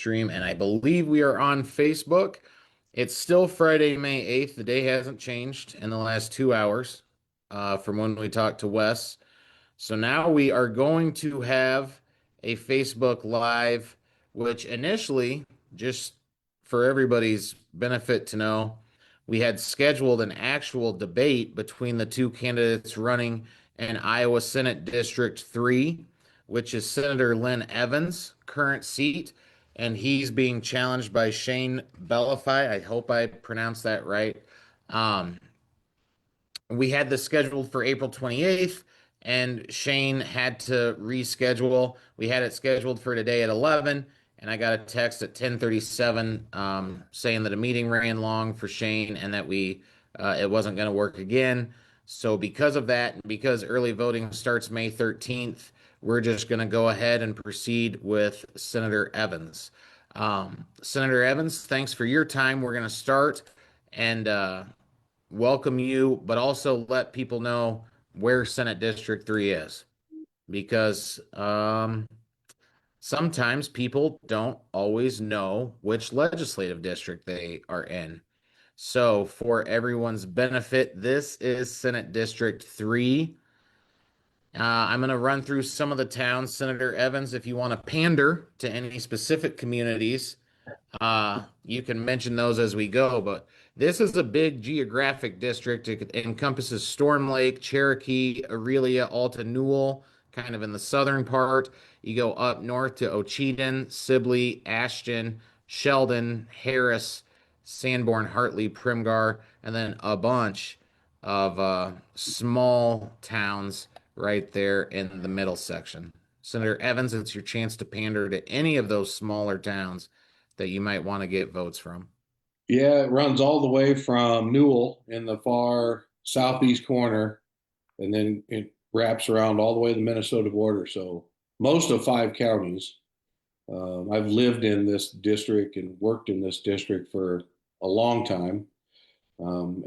stream, and I believe we are on Facebook. It's still Friday, May 8th. The day hasn't changed in the last 2 hours from when we talked to Wes. So now we are going to have a Facebook Live, which initially, just for everybody's benefit to know, we had scheduled an actual debate between the two candidates running in Iowa Senate District 3, which is Senator Lynn Evans' current seat, and he's being challenged by Shane Bellafy. I hope I pronounced that right. Um, we had this scheduled for April 28th, and Shane had to reschedule. We had it scheduled for today at 11, and I got a text at 10:37 saying that a meeting ran long for Shane and that we it wasn't going to work again. So because of that, and because early voting starts May 13th, we're just going to go ahead and proceed with Senator Evans. Senator Evans, thanks for your time. We're going to start and welcome you, but also let people know where Senate District 3 is because sometimes people don't always know which legislative district they are in. So, for everyone's benefit, this is Senate District 3. I'm going to run through some of the towns. Senator Evans, if you want to pander to any specific communities, you can mention those as we go, but this is a big geographic district. It encompasses Storm Lake, Cherokee, Aurelia, Alta Newell, kind of in the southern part. You go up north to Ocheyedan, Sibley, Ashton, Sheldon, Harris, Sanborn, Hartley, Primgar, and then a bunch of small towns right there in the middle section. Senator Evans, it's your chance to pander to any of those smaller towns that you might want to get votes from. Yeah, it runs all the way from Newell in the far southeast corner, and then it wraps around all the way to the Minnesota border. So most of 5 counties. I've lived in this district and worked in this district for a long time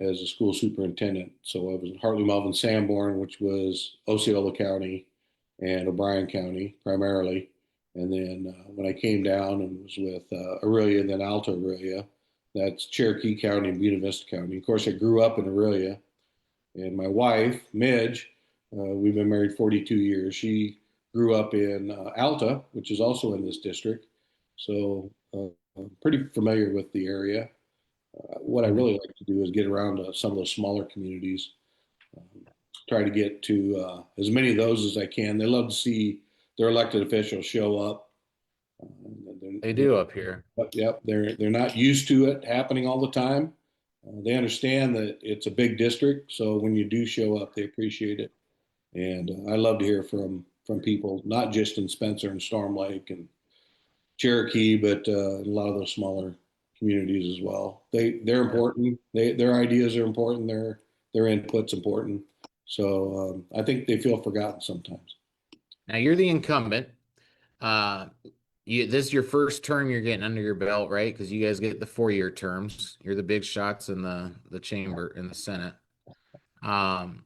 as a school superintendent. So I was in Hartley, Melvin, Sanborn, which was Osceola County and O'Brien County primarily. And then when I came down and was with Aurelia and then Alta Aurelia, that's Cherokee County and Buena Vista County. Of course, I grew up in Aurelia, and my wife, Midge, we've been married 42 years. She grew up in Alta, which is also in this district. So I'm pretty familiar with the area. What I really like to do is get around to some of those smaller communities, try to get to as many of those as I can. They love to see their elected officials show up. They do up here. Yep, they're not used to it happening all the time. They understand that it's a big district, so when you do show up, they appreciate it. And I love to hear from people, not just in Spencer and Storm Lake and Cherokee, but a lot of those smaller communities as well. They're important. Their ideas are important. Their input's important. So I think they feel forgotten sometimes. Now you're the incumbent. Uh, this is your first term you're getting under your belt, right? Because you guys get the 4-year terms. You're the big shots in the chamber in the Senate. Um,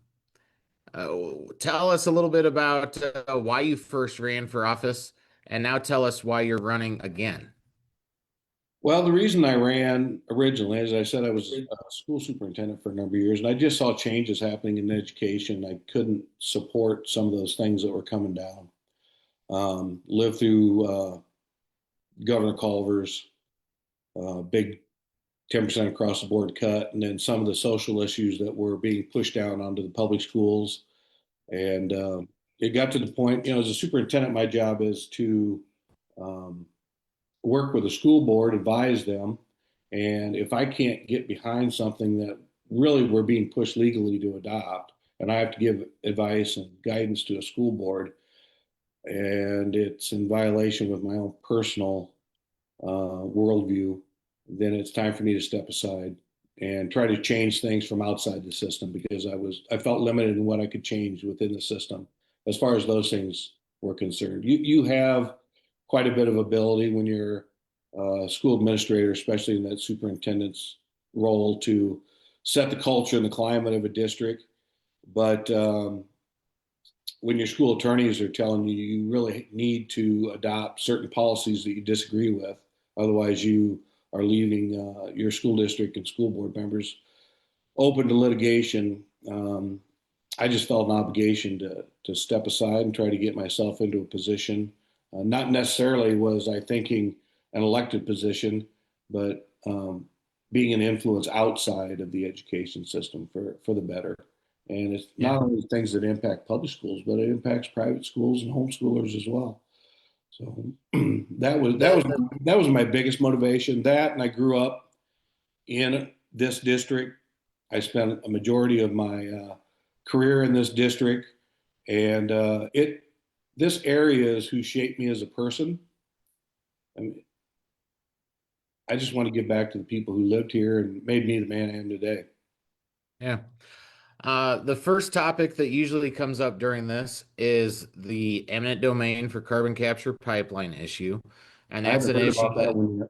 uh, Tell us a little bit about why you first ran for office, and now tell us why you're running again. Well, the reason I ran originally, as I said, I was a school superintendent for a number of years, and I just saw changes happening in education. I couldn't support some of those things that were coming down. Lived through Governor Culver's big 10% across the board cut, and then some of the social issues that were being pushed down onto the public schools. And it got to the point, as a superintendent, my job is to um, work with the school board, advise them. And if I can't get behind something that really we're being pushed legally to adopt, and I have to give advice and guidance to a school board, and it's in violation with my own personal worldview, then it's time for me to step aside and try to change things from outside the system because I felt limited in what I could change within the system as far as those things were concerned. You have quite a bit of ability when you're a school administrator, especially in that superintendent's role, to set the culture and the climate of a district. But when your school attorneys are telling you you really need to adopt certain policies that you disagree with, Otherwise, you are leaving your school district and school board members open to litigation. I just felt an obligation to step aside and try to get myself into a position. Not necessarily was I thinking an elected position, but being an influence outside of the education system for the better. And it's Yeah. not only things that impact public schools, but it impacts private schools and homeschoolers as well. So The that was my biggest motivation. That, and I grew up in this district. I spent a majority of my career in this district, and it this area is who shaped me as a person. I mean, I just want to give back to the people who lived here and made me the man I am today. yeah. The first topic that usually comes up during this is the eminent domain for carbon capture pipeline issue. And I that's haven't an heard issue about that that one yet.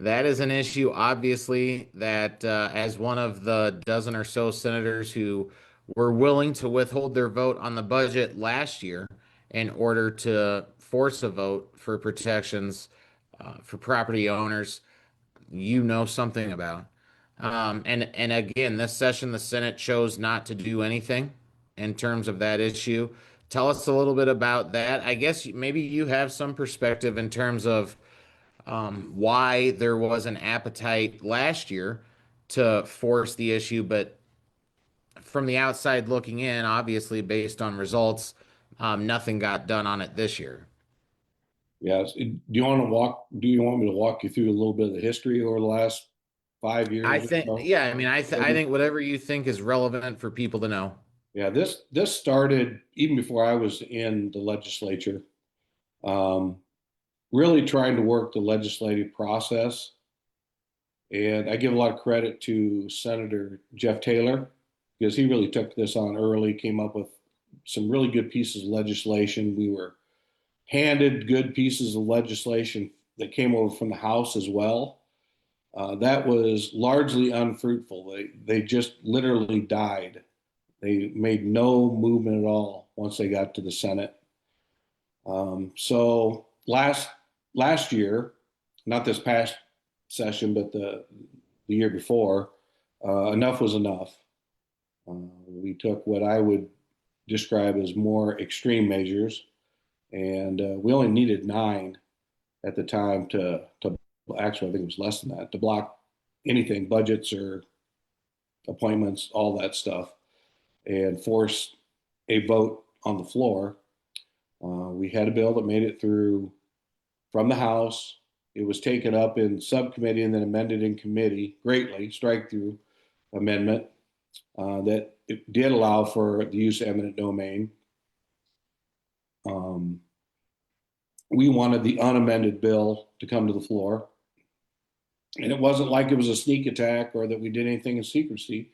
that is an issue, obviously, that as one of the dozen or so senators who were willing to withhold their vote on the budget last year in order to force a vote for protections for property owners, you know something about. And again, this session, the Senate chose not to do anything in terms of that issue. Tell us a little bit about that. I guess maybe you have some perspective in terms of why there was an appetite last year to force the issue, but from the outside looking in, obviously based on results, nothing got done on it this year. Yes. Do you want me to walk you through a little bit of the history over the last 5 years I or think, so? yeah, I mean, I think whatever you think is relevant for people to know. Yeah, this started even before I was in the legislature. Um, Really trying to work the legislative process. And I give a lot of credit to Senator Jeff Taylor because he really took this on early, came up with some really good pieces of legislation. We were handed good pieces of legislation that came over from the House as well. That was largely unfruitful. They just literally died. They made no movement at all once they got to the Senate. So last year, not this past session, but the year before, enough was enough. We took what I would describe as more extreme measures, and we only needed 9 at the time to actually I think it was less than that to block anything, budgets or appointments, all that stuff, and force a vote on the floor. We had a bill that made it through from the House. It was taken up in subcommittee and then amended in committee greatly, strike through amendment that it did allow for the use of eminent domain. Um, we wanted the unamended bill to come to the floor. And it wasn't like it was a sneak attack or that we did anything in secrecy.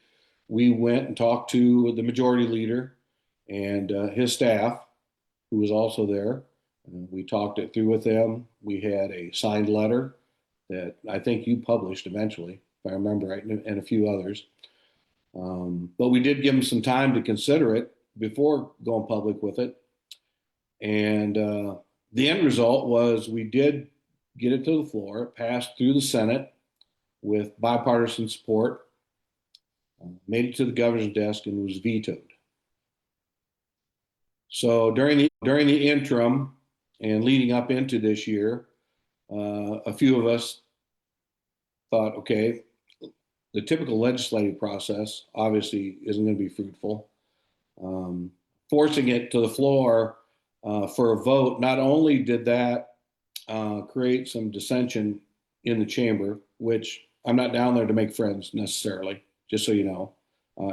We went and talked to the majority leader and his staff, who was also there. We talked it through with them. We had a signed letter that I think you published eventually, if I remember right, and a few others. But we did give them some time to consider it before going public with it. And the end result was we did get it to the floor. It passed through the Senate with bipartisan support, made it to the governor's desk, and was vetoed. So during the interim and leading up into this year, a few of us thought, okay, the typical legislative process obviously isn't going to be fruitful. Um, Forcing it to the floor for a vote, not only did that create some dissension in the chamber, which I'm not down there to make friends necessarily, just so you know.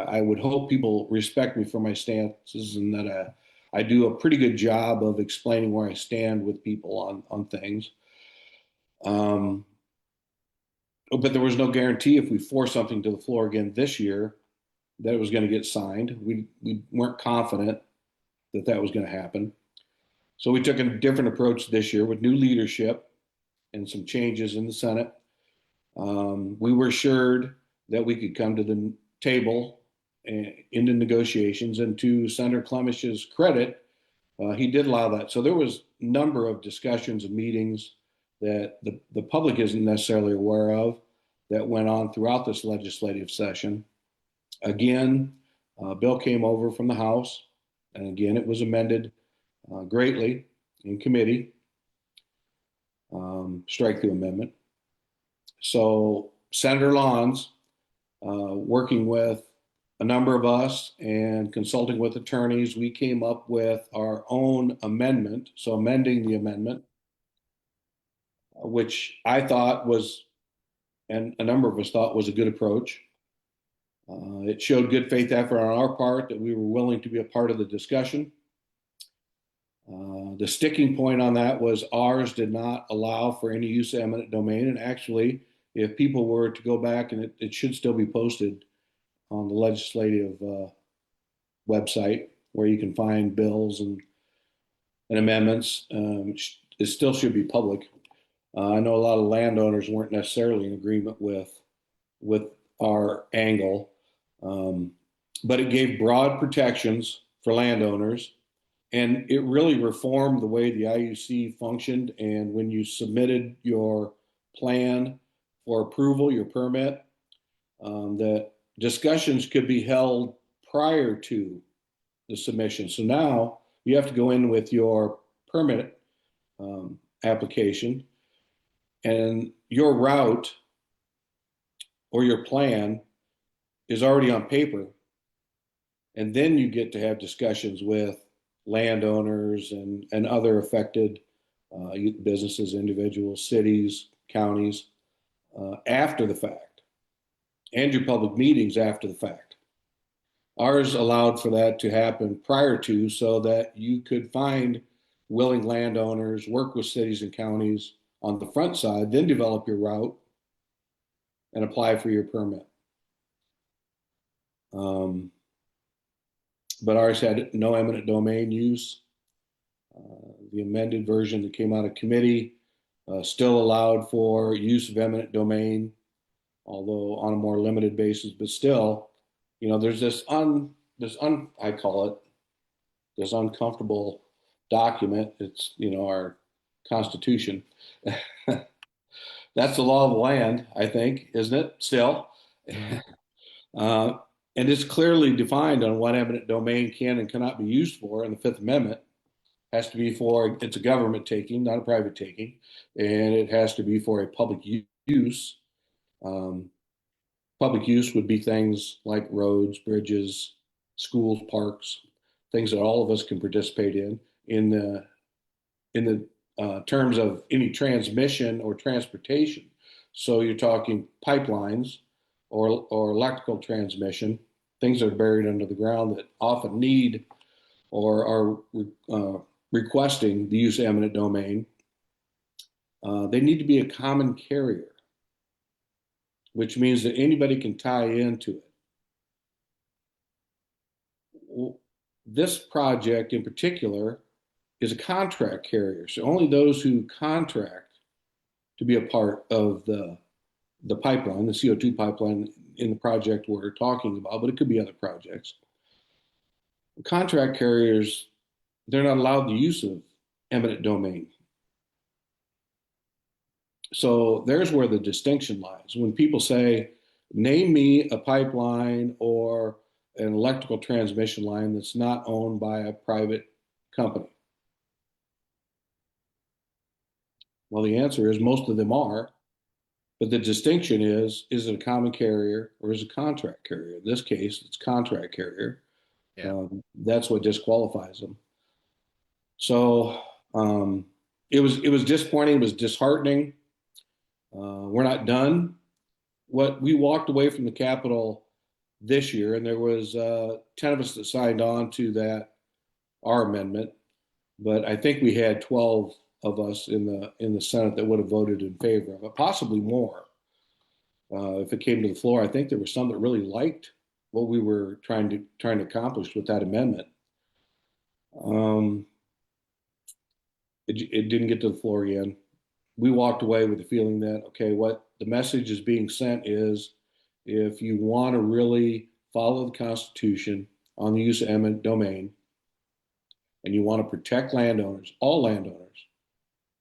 I would hope people respect me for my stances and that I do a pretty good job of explaining where I stand with people on things. Um, but there was no guarantee if we forced something to the floor again this year that it was going to get signed. We weren't confident that that was going to happen. So we took a different approach this year with new leadership and some changes in the Senate. We were assured that we could come to the table in the negotiations. And to Senator Clemish's credit, he did allow that. So there was a number of discussions and meetings that the public isn't necessarily aware of that went on throughout this legislative session. Again, bill came over from the House, and again, it was amended greatly in committee, strike through amendment. So Senator Lons, working with a number of us and consulting with attorneys, we came up with our own amendment. So amending the amendment, which I thought was, and a number of us thought was a good approach. It showed good faith effort on our part that we were willing to be a part of the discussion. The sticking point on that was ours did not allow for any use of eminent domain. And actually, if people were to go back, and it should still be posted on the legislative website where you can find bills and amendments, it still should be public. I know a lot of landowners weren't necessarily in agreement with our angle, but it gave broad protections for landowners, and it really reformed the way the IUC functioned. And when you submitted your plan for approval, your permit, that discussions could be held prior to the submission. So now you have to go in with your permit application, and your route or your plan is already on paper. And then you get to have discussions with landowners and other affected businesses, individuals, cities, counties after the fact, and your public meetings after the fact. Ours allowed for that to happen prior to, so that you could find willing landowners, work with cities and counties on the front side, then develop your route and apply for your permit. But ours had no eminent domain use. The amended version that came out of committee still allowed for use of eminent domain, although on a more limited basis. But still, there's I call it this uncomfortable document. It's our Constitution. That's the law of the land, I think, isn't it? Still. Uh, and it's clearly defined on what eminent domain can and cannot be used for in the Fifth Amendment. It has to be it's a government taking, not a private taking, and it has to be for a public use. Public use would be things like roads, bridges, schools, parks, things that all of us can participate in the terms of any transmission or transportation. So you're talking pipelines or electrical transmission, things that are buried under the ground that often need or are requesting the use of eminent domain. They need to be a common carrier, which means that anybody can tie into it. This project in particular is a contract carrier. So only those who contract to be a part of the pipeline, the CO2 pipeline in the project we're talking about, but it could be other projects. Contract carriers, they're not allowed the use of eminent domain. So there's where the distinction lies. When people say, name me a pipeline or an electrical transmission line that's not owned by a private company. Well, the answer is most of them are, but the distinction is it a common carrier or is it a contract carrier? In this case, it's contract carrier. Yeah. That's what disqualifies them. So it was disappointing. It was disheartening. We're not done. We walked away from the Capitol this year, and there was 10 of us that signed on to our amendment, but I think we had 12 of us in the Senate that would have voted in favor of it, possibly more if it came to the floor. I think there were some that really liked what we were trying to accomplish with that amendment. It didn't get to the floor again. We walked away with the feeling that, okay, what the message is being sent is, if you want to really follow the Constitution on the use of eminent domain, and you want to protect landowners, all landowners,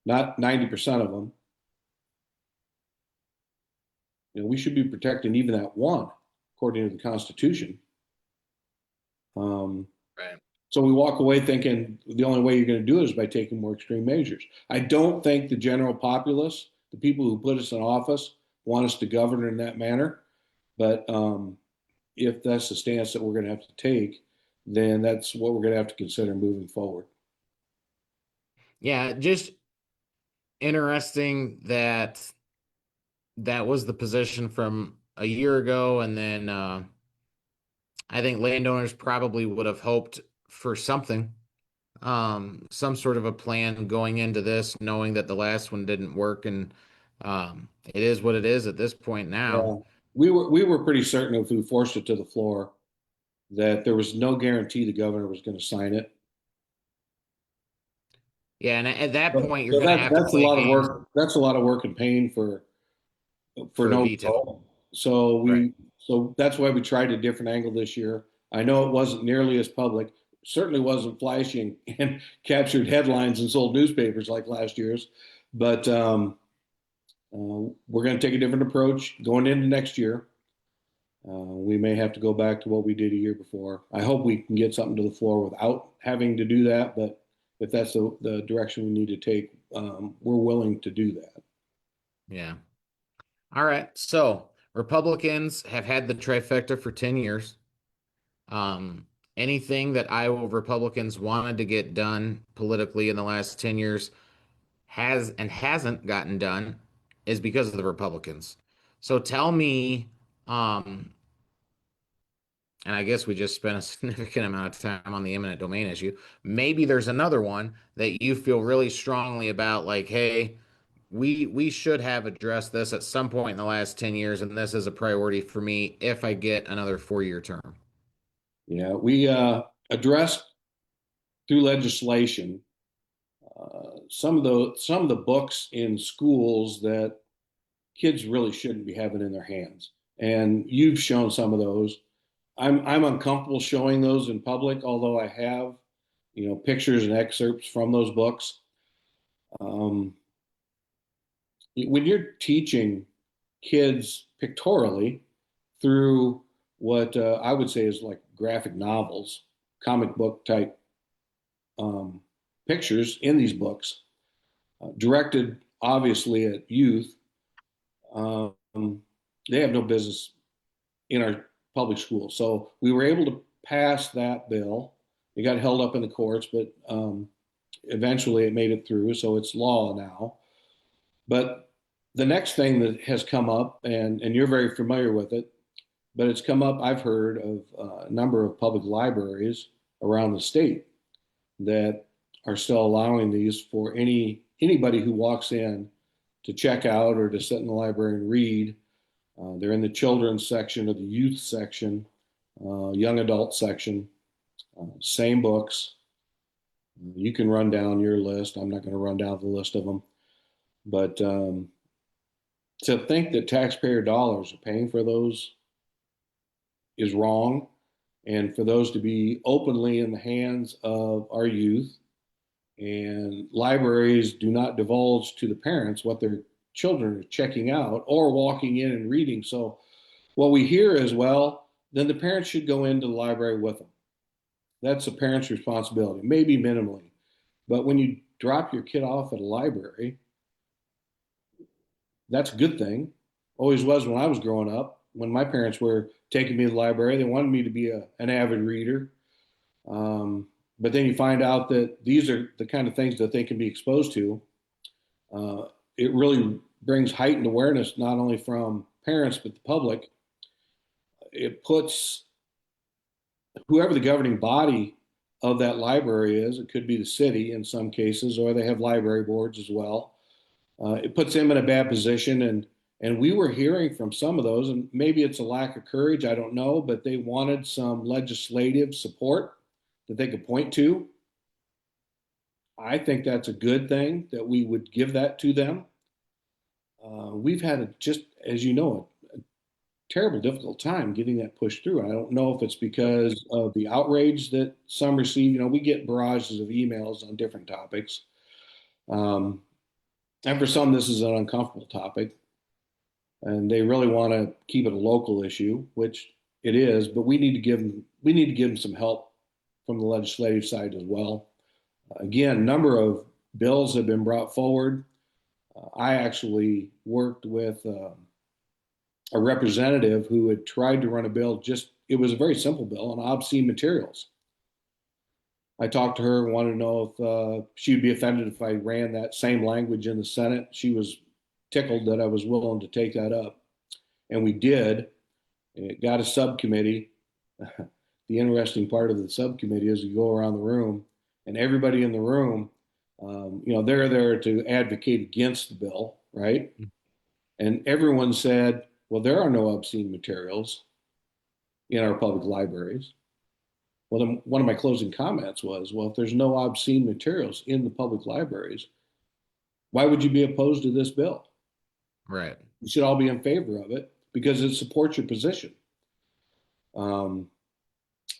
not 90% of them, we should be protecting even that one, according to the Constitution. Um, Right. so we walk away thinking the only way you're going to do it is by taking more extreme measures. I don't think the general populace, the people who put us in office, want us to govern in that manner. But if that's the stance that we're going to have to take, then that's what we're going to have to consider moving forward. Yeah, just interesting that that was the position from a year ago, and then I think landowners probably would have hoped for something, some sort of a plan going into this, knowing that the last one didn't work, and it is what it is at this point now. Yeah. We were pretty certain if we forced it to the floor that there was no guarantee the governor was going to sign it. Yeah, and at that point, you're So going to that have to that's a play lot of games work. That's a lot of work and pain for for a no veto. result. So Right. that's why we tried a different angle this year. I know it wasn't nearly as public, certainly wasn't flashy and captured headlines and sold newspapers like last year's, but we're going to take a different approach going into next year. We may have to go back to what we did a year before. I hope we can get something to the floor without having to do that, but if that's the direction we need to take, we're willing to do that. Yeah. All right. So Republicans have had the trifecta for 10 years. Um, Anything that Iowa Republicans wanted to get done politically in the last 10 years has and hasn't gotten done is because of the Republicans. So tell me, um, and I guess we just spent a significant amount of time on the eminent domain issue. Maybe there's another one that you feel really strongly about, like, hey, we should have addressed this at some point in the last 10 years, and this is a priority for me if I get another 4-year term. Yeah, we addressed through legislation some of the books in schools that kids really shouldn't be having in their hands, and you've shown some of those. I'm uncomfortable showing those in public, although I have, pictures and excerpts from those books. Um, when you're teaching kids pictorially through what I would say is like graphic novels, comic book type um, pictures in these books, directed obviously at youth, um, they have no business in our public schools. So we were able to pass that bill. It got held up in the courts, but eventually it made it through. So it's law now. But the next thing that has come up, and you're very familiar with it, but it's come up, I've heard of a number of public libraries around the state that are still allowing these for anybody who walks in to check out or to sit in the library and read. They're in the children's section or the youth section, young adult section, same books. You can run down your list. I'm not going to run down the list of them. But to think that taxpayer dollars are paying for those is wrong. And for those to be openly in the hands of our youth, and libraries do not divulge to the parents what their children are checking out or walking in and reading. So what we hear is, well, then the parents should go into the library with them. That's a parent's responsibility, maybe minimally. But when you drop your kid off at a library, that's a good thing. Always was when I was growing up. When my parents were taking me to the library, they wanted me to be an avid reader. Um, but then you find out that these are the kind of things that they can be exposed to. Uh, it really brings heightened awareness, not only from parents, but the public. It puts whoever the governing body of that library is, it could be the city in some cases, or they have library boards as well. It puts them in a bad position. And we were hearing from some of those, and maybe it's a lack of courage, I don't know, but they wanted some legislative support that they could point to. I think that's a good thing that we would give that to them. We've had just, as you know, a terrible, difficult time getting that pushed through. I don't know if it's because of the outrage that some receive. We get barrages of emails on different topics. Um, and for some, this is an uncomfortable topic. and they really want to keep it a local issue, which it is. But we need to give them some help from the legislative side as well. Again, a number of bills have been brought forward. I actually worked with a representative who had tried to run a bill. Just it was a very simple bill on obscene materials. I talked to her, wanted to know if she would be offended if I ran that same language in the Senate. She was tickled that I was willing to take that up, and we did. It got a subcommittee. The interesting part of the subcommittee is you go around the room, and everybody in the room, they're there to advocate against the bill, right? And everyone said, well, there are no obscene materials in our public libraries. Well, then one of my closing comments was, well, if there's no obscene materials in the public libraries, why would you be opposed to this bill? Right. You should all be in favor of it because it supports your position. Um,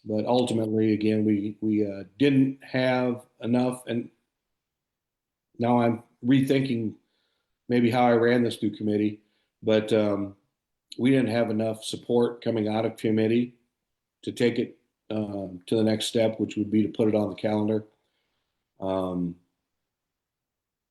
but ultimately, again, we didn't have enough, and now I'm rethinking maybe how I ran this through committee, but we didn't have enough support coming out of committee to take it to the next step, which would be to put it on the calendar. Um,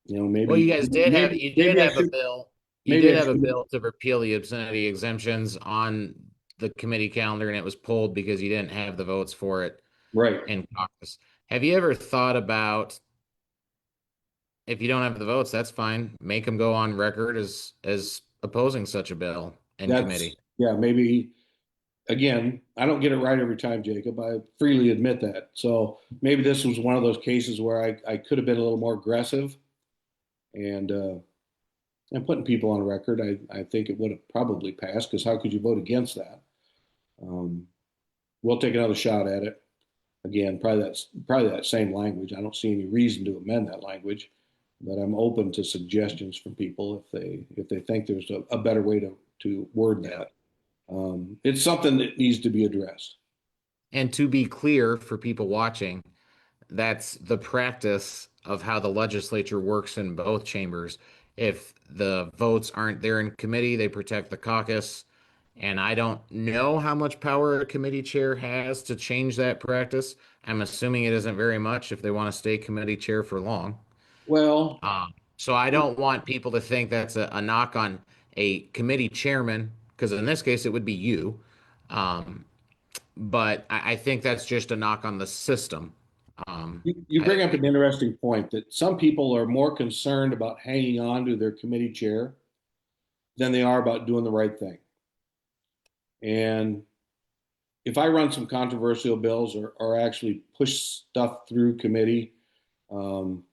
Well, maybe you did maybe I have a should bill. You maybe did I have a should bill to repeal the obscenity exemptions on the committee calendar, and it was pulled because you didn't have the votes for it right. in caucus. Have you ever thought about if you don't have the votes, that's fine. Make them go on record as opposing such a bill in That's committee. yeah, maybe again, I don't get it right every time, Jacob. I freely admit that. So maybe this was one of those cases where I could have been a little more aggressive and putting people on record. I think it would have probably passed because how could you vote against that? Um, we'll take another shot at it. Again, probably that same language. I don't see any reason to amend that language, but I'm open to suggestions from people if they think there's a better way to word Yeah. that. It's something that needs to be addressed. And to be clear for people watching, that's the practice of how the legislature works in both chambers. If the votes aren't there in committee, they protect the caucus. And I don't know how much power a committee chair has to change that practice. I'm assuming it isn't very much if they want to stay committee chair for long. Well, So I don't want people to think that's a knock on a committee chairman, because in this case it would be you. Um, but I think that's just a knock on the system. Um, you I, bring up an interesting point that some people are more concerned about hanging on to their committee chair than they are about doing the right thing. And if I run some controversial bills or actually push stuff through committee, um,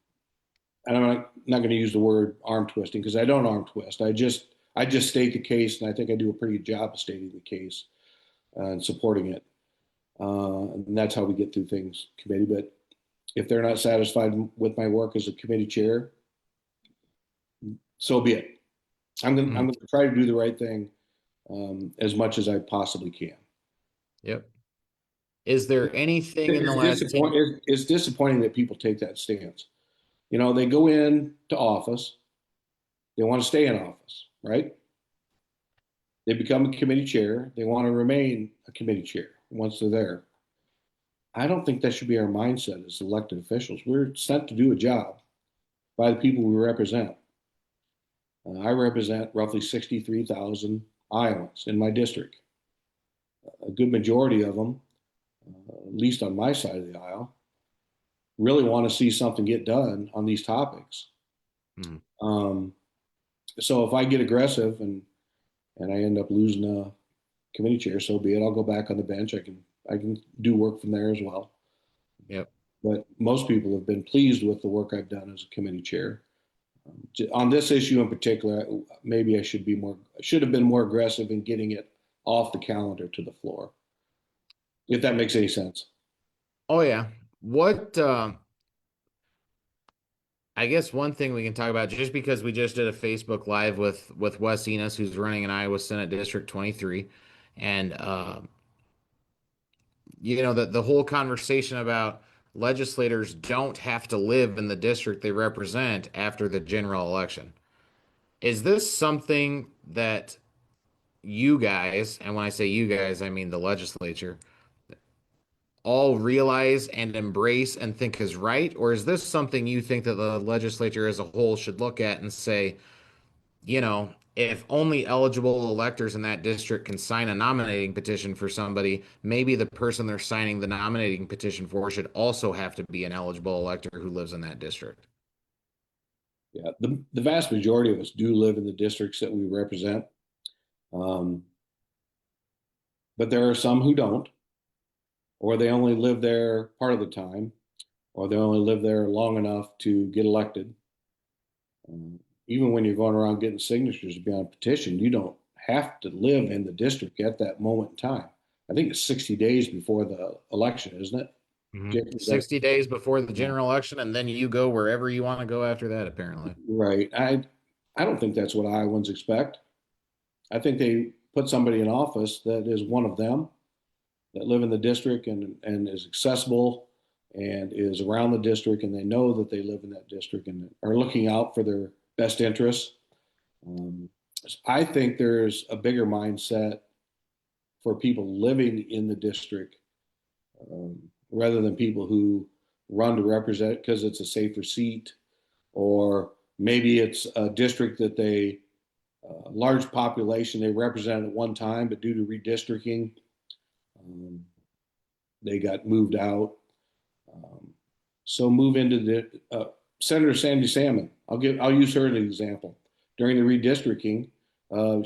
and I'm not going to use the word arm twisting because I don't arm twist. I just state the case, and I think I do a pretty good job of stating the case and supporting it. And that's how we get through things committee. But if they're not satisfied with my work as a committee chair, so be it. I'm mm, going to try to do the right thing as much as I possibly can. yep. Is there anything in the It's last 10? disappointing. It's disappointing that people take that stance. They go in to office, they want to stay in office, right? They become a committee chair, they want to remain a committee chair once they're there. I don't think that should be our mindset as elected officials. We're sent to do a job by the people we represent. I represent roughly 63,000 Iowans in my district. A good majority of them, at least on my side of the aisle, really want to see something get done on these topics. Mm, Um, so if I get aggressive and I end up losing a committee chair, so be it. I'll go back on the bench. I can do work from there as well. yep. But most people have been pleased with the work I've done as a committee chair. On this issue in particular, maybe should have been more aggressive in getting it off the calendar to the floor, if that makes any sense. Oh yeah. What I guess one thing we can talk about, just because we just did a Facebook Live with Wes Enos, who's running in Iowa Senate District 23, and the whole conversation about legislators don't have to live in the district they represent after the general election. Is this something that you guys, and when I say you guys, I mean the legislature, all realize and embrace and think is right? Or is this something you think that the legislature as a whole should look at and say, if only eligible electors in that district can sign a nominating petition for somebody, maybe the person they're signing the nominating petition for should also have to be an eligible elector who lives in that district? Yeah, the vast majority of us do live in the districts that we represent, um, but there are some who don't, or they only live there part of the time, or they only live there long enough to get elected. Even when you're going around getting signatures to be on a petition, you don't have to live in the district at that moment in time. I think it's 60 days before the election, isn't it? Mhm. Jake, is that 60 days before the yeah, general election, and then you go wherever you want to go after that, apparently. right? I don't think that's what Iowans expect. I think they put somebody in office that is one of them that live in the district and is accessible and is around the district and they know that they live in that district and are looking out for their best interests. Um, I think there's a bigger mindset for people living in the district rather than people who run to represent because it's a safer seat, or maybe it's a district that they large population they represented at one time, but due to redistricting, um, they got moved out. Um, so move into the Senator Sandy Salmon. I'll use her as an example. During the redistricting,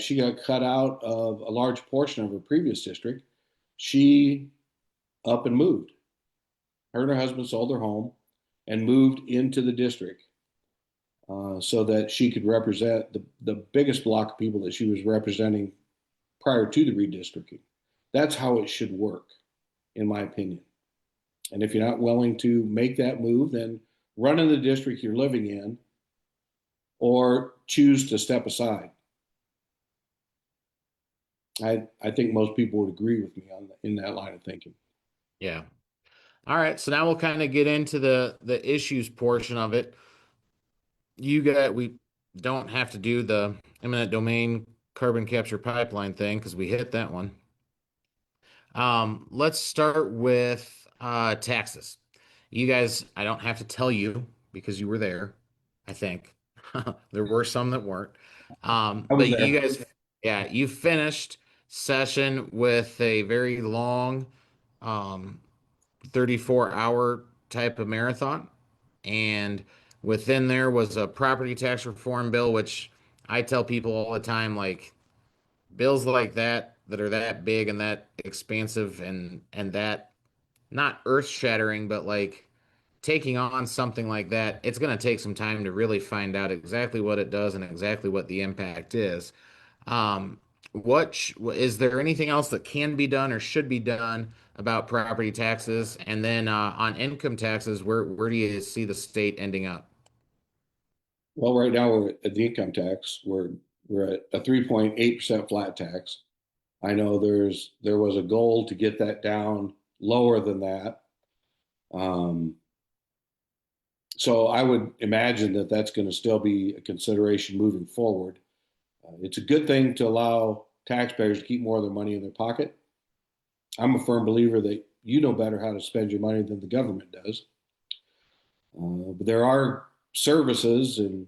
she got cut out of a large portion of her previous district. She up and moved. Her and her husband sold their home and moved into the district so that she could represent the biggest block of people that she was representing prior to the redistricting. That's how it should work, in my opinion. And if you're not willing to make that move, then run in the district you're living in or choose to step aside. I think most people would agree with me in that line of thinking. Yeah. All right. So now we'll kind of get into the issues portion of it. We don't have to do the eminent domain carbon capture pipeline thing because we hit that one. Let's start with taxes. You guys, I don't have to tell you because you were there, I think. There were some that weren't. I was But there. you guys, yeah, you finished session with a very long, um, 34-hour type of marathon. And within there was a property tax reform bill, which I tell people all the time, like bills like that are that big and that expansive and that not earth-shattering, but like taking on something like that, it's going to take some time to really find out exactly what it does and exactly what the impact is. Um, is there anything else that can be done or should be done about property taxes? And then on income taxes, where do you see the state ending up? Well, right now we're at the income tax. We're at a 3.8% flat tax. I know there was a goal to get that down lower than that. Um, so I would imagine that that's going to still be a consideration moving forward. It's a good thing to allow taxpayers to keep more of their money in their pocket. I'm a firm believer that you know better how to spend your money than the government does. But there are services and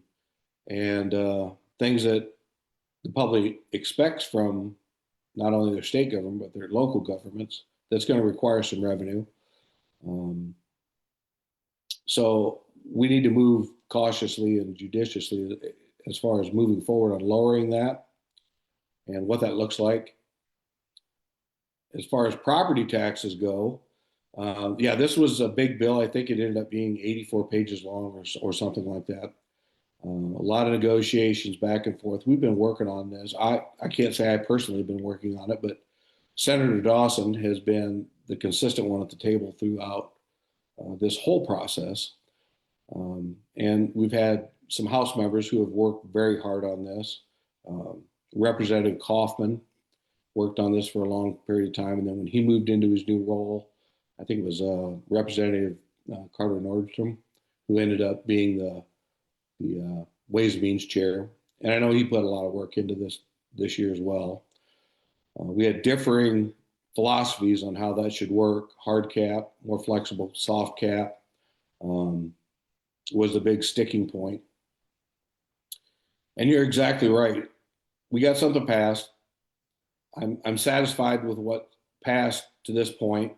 things that the public expects from not only their state government but their local governments that's going to require some revenue. Um, so we need to move cautiously and judiciously as far as moving forward on lowering that and what that looks like. As far as property taxes go, yeah, this was a big bill. I think it ended up being 84 pages long or something like that. A lot of negotiations back and forth. We've been working on this. I can't say I personally have been working on it, but Senator Dawson has been the consistent one at the table throughout this whole process. And we've had some House members who have worked very hard on this. Um, Representative Kaufman worked on this for a long period of time. And then when he moved into his new role, I think it was Representative Carter Nordstrom, who ended up being the Ways and Means chair. And I know he put a lot of work into this year as well. We had differing philosophies on how that should work. Hard cap, more flexible, soft cap um, was the big sticking point. And you're exactly right. We got something passed. I'm satisfied with what passed to this point,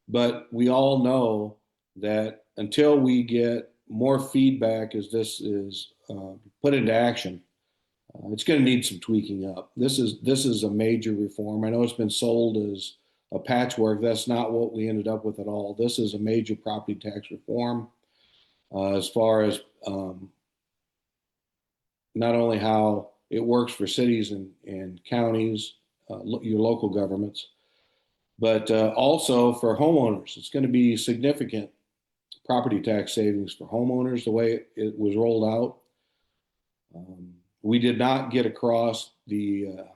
but we all know that until we get more feedback as this is put into action, it's going to need some tweaking up. This is a major reform. I know it's been sold as a patchwork. That's not what we ended up with at all. This is a major property tax reform as far as not only how it works for cities and counties, your local governments, but also for homeowners. It's going to be significant property tax savings for homeowners the way it was rolled out. We did not get across the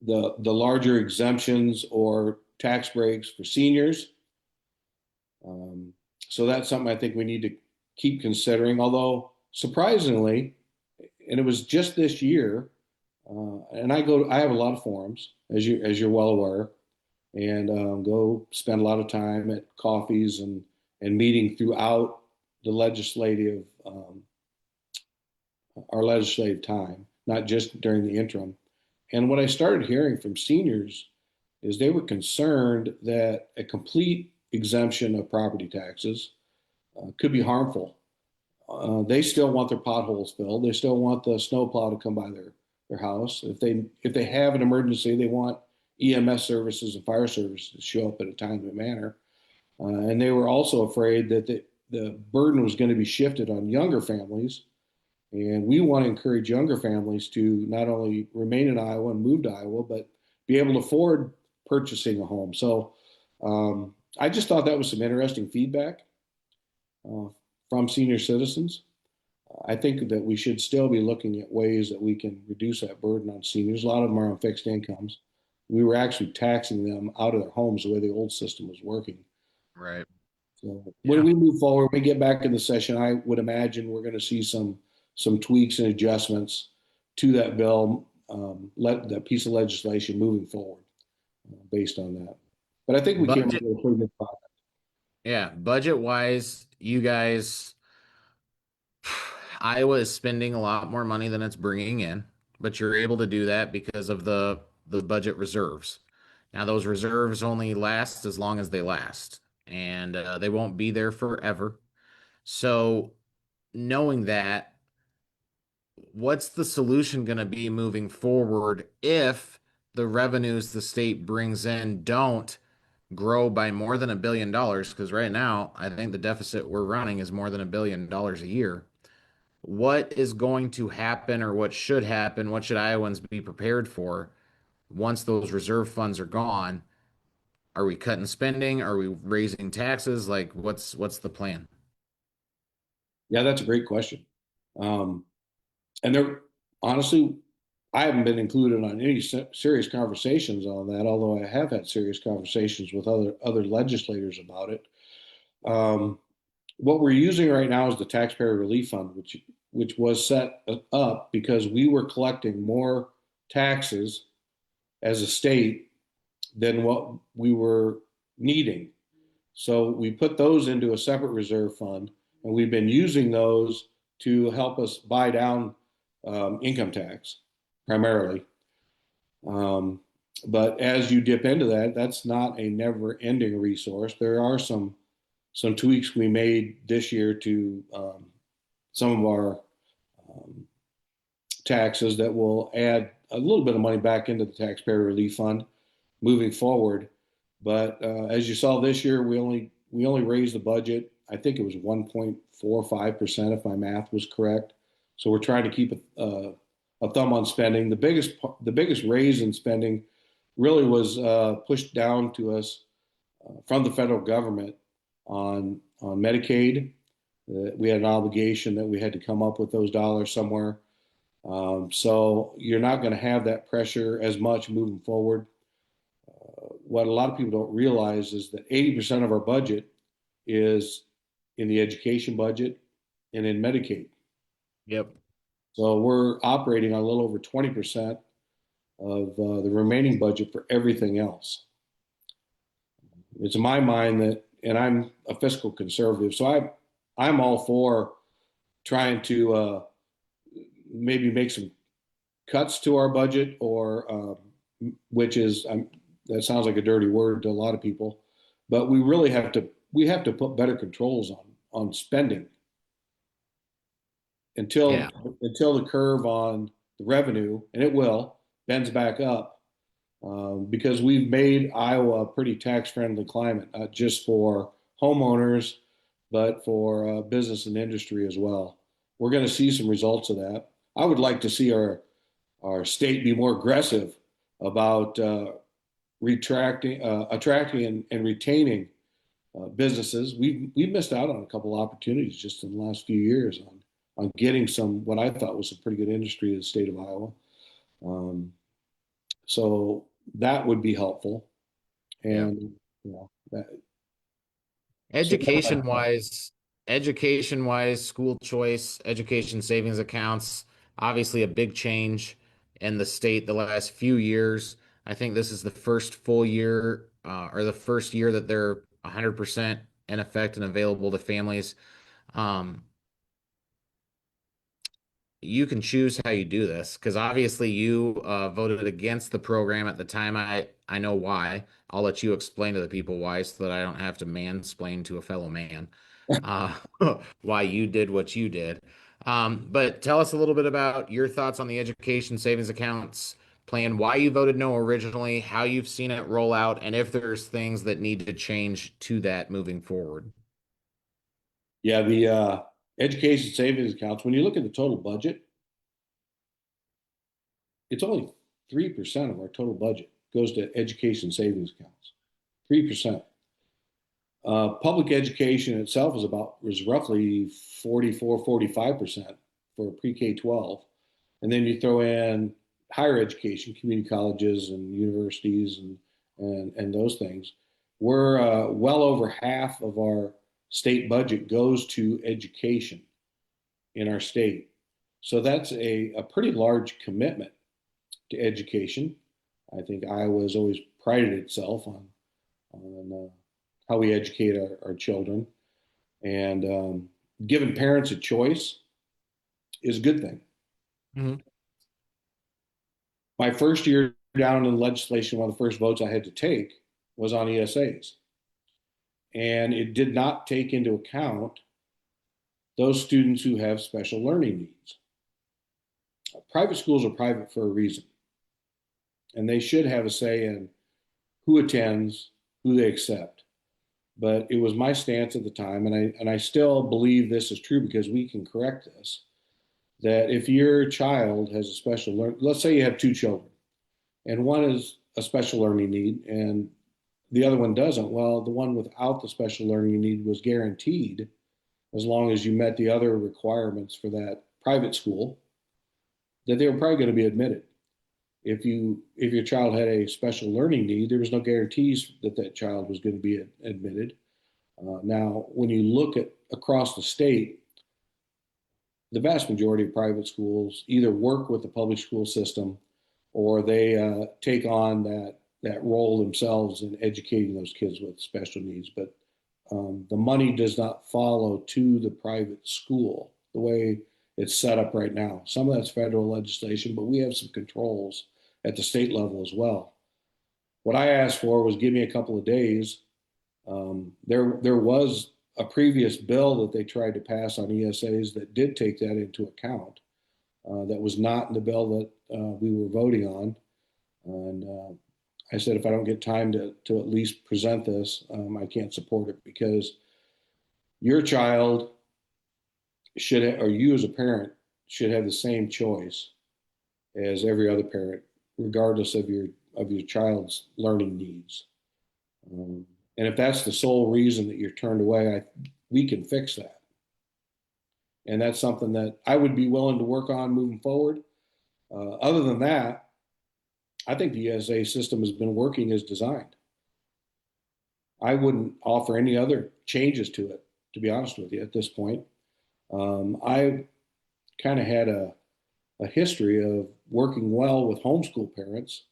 larger exemptions or tax breaks for seniors. Um, so that's something I think we need to keep considering. Although surprisingly, and it was just this year, and I have a lot of forums, as you're well aware, and go spend a lot of time at coffees and meeting throughout the legislative our legislative time, not just during the interim. And what I started hearing from seniors is they were concerned that a complete exemption of property taxes could be harmful. They still want their potholes filled. They still want the snowplow to come by their house. If they have an emergency, they want EMS services and fire services to show up in a timely manner. And they were also afraid that the burden was going to be shifted on younger families. And we want to encourage younger families to not only remain in Iowa and move to Iowa, but be able to afford purchasing a home. So I just thought that was some interesting feedback uh, from senior citizens. I think that we should still be looking at ways that we can reduce that burden on seniors. A lot of them are on fixed incomes. We were actually taxing them out of their homes the way the old system was working. Right. So when Yeah. we move forward, we get back in the session, I would imagine we're going to see some tweaks and adjustments to that bill, let that piece of legislation moving forward based on that. But I think we came up Budget, with a pretty good product. yeah, budget wise, you guys, Iowa is spending a lot more money than it's bringing in, but you're able to do that because of the budget reserves. Now, those reserves only last as long as they last, and they won't be there forever. So, knowing that, what's the solution going to be moving forward if the revenues the state brings in don't grow by more than $1 billion? Because right now, I think the deficit we're running is more than $1 billion a year. What is going to happen, or what should happen? What should Iowans be prepared for once those reserve funds are gone? Are we cutting spending? Are we raising taxes? Like, what's the plan? Yeah, that's a great question. Um, and there, honestly, I haven't been included on any serious conversations on that, although I have had serious conversations with other legislators about it. Um, what we're using right now is the taxpayer relief fund, which was set up because we were collecting more taxes as a state than what we were needing. So we put those into a separate reserve fund, and we've been using those to help us buy down income tax primarily. Um, but as you dip into that, that's not a never-ending resource. There are some tweaks we made this year to some of our um, taxes that will add a little bit of money back into the taxpayer relief fund moving forward. But as you saw this year, we only raised the budget. I think it was 1.45% if my math was correct. So we're trying to keep a thumb on spending. The biggest raise in spending really was pushed down to us from the federal government on Medicaid. We had an obligation that we had to come up with those dollars somewhere. So you're not going to have that pressure as much moving forward. What a lot of people don't realize is that 80% of our budget is in the education budget and in Medicaid. Yep. So we're operating on a little over 20% of the remaining budget for everything else. It's in my mind that, and I'm a fiscal conservative, so I'm all for trying to maybe make some cuts to our budget, or which is that sounds like a dirty word to a lot of people, but we have to put better controls on spending until Yeah. until the curve on the revenue, and it will, bends back up, because we've made Iowa a pretty tax-friendly climate, not just for homeowners, but for business and industry as well. We're going to see some results of that. I would like to see our state be more aggressive about attracting and retaining businesses. We've missed out on a couple of opportunities just in the last few years on getting some what I thought was a pretty good industry in the state of Iowa. Um, so that would be helpful. Yeah. And you know that, so Education wise, education wise, school choice, education savings accounts, obviously a big change in the state the last few years. I think this is the first full year or the first year that they're 100% in effect and available to families. Um, you can choose how you do this because obviously you voted against the program at the time. I know why. I'll let you explain to the people why, so that I don't have to mansplain to a fellow man uh, why you did what you did. But tell us a little bit about your thoughts on the education savings accounts plan, why you voted no originally, how you've seen it roll out, and if there's things that need to change to that moving forward. yeah, the education savings accounts. When you look at the total budget, it's only 3% of our total budget goes to education savings accounts. 3%. Public education itself is roughly 44, 45% for pre-K 12. And then you throw in higher education, community colleges and universities and those things. We're well over half of our state budget goes to education in our state. So that's a pretty large commitment to education. I think Iowa has always prided itself on how we educate our children, and giving parents a choice is a good thing. Mhm. My first year down in legislation, one of the first votes I had to take was on ESAs, and it did not take into account those students who have special learning needs. Private schools are private for a reason, and they should have a say in who attends, who they accept. But it was my stance at the time, and I still believe this is true because we can correct this. That if your child has a special learn, let's say you have two children, and one is a special learning need, and the other one doesn't. Well, the one without the special learning need was guaranteed, as long as you met the other requirements for that private school, that they were probably going to be admitted. If your child had a special learning need, there was no guarantees that that child was going to be admitted. Now, when you look at across the state, the vast majority of private schools either work with the public school system, or they take on that role themselves in educating those kids with special needs. But the money does not follow to the private school the way it's set up right now. Some of that's federal legislation, but we have some controls at the state level as well. What I asked for was give me a couple of days. There was a previous bill that they tried to pass on ESAs that did take that into account. That was not in the bill that we were voting on. And I said, if I don't get time to at least present this, I can't support it, because your child should, or you as a parent, should have the same choice as every other parent, regardless of your child's learning needs. And if that's the sole reason that you're turned away, we can fix that. And that's something that I would be willing to work on moving forward. Other than that, I think the ESA system has been working as designed. I wouldn't offer any other changes to it, to be honest with you, at this point. I kind of had a a history of working well with homeschool parents.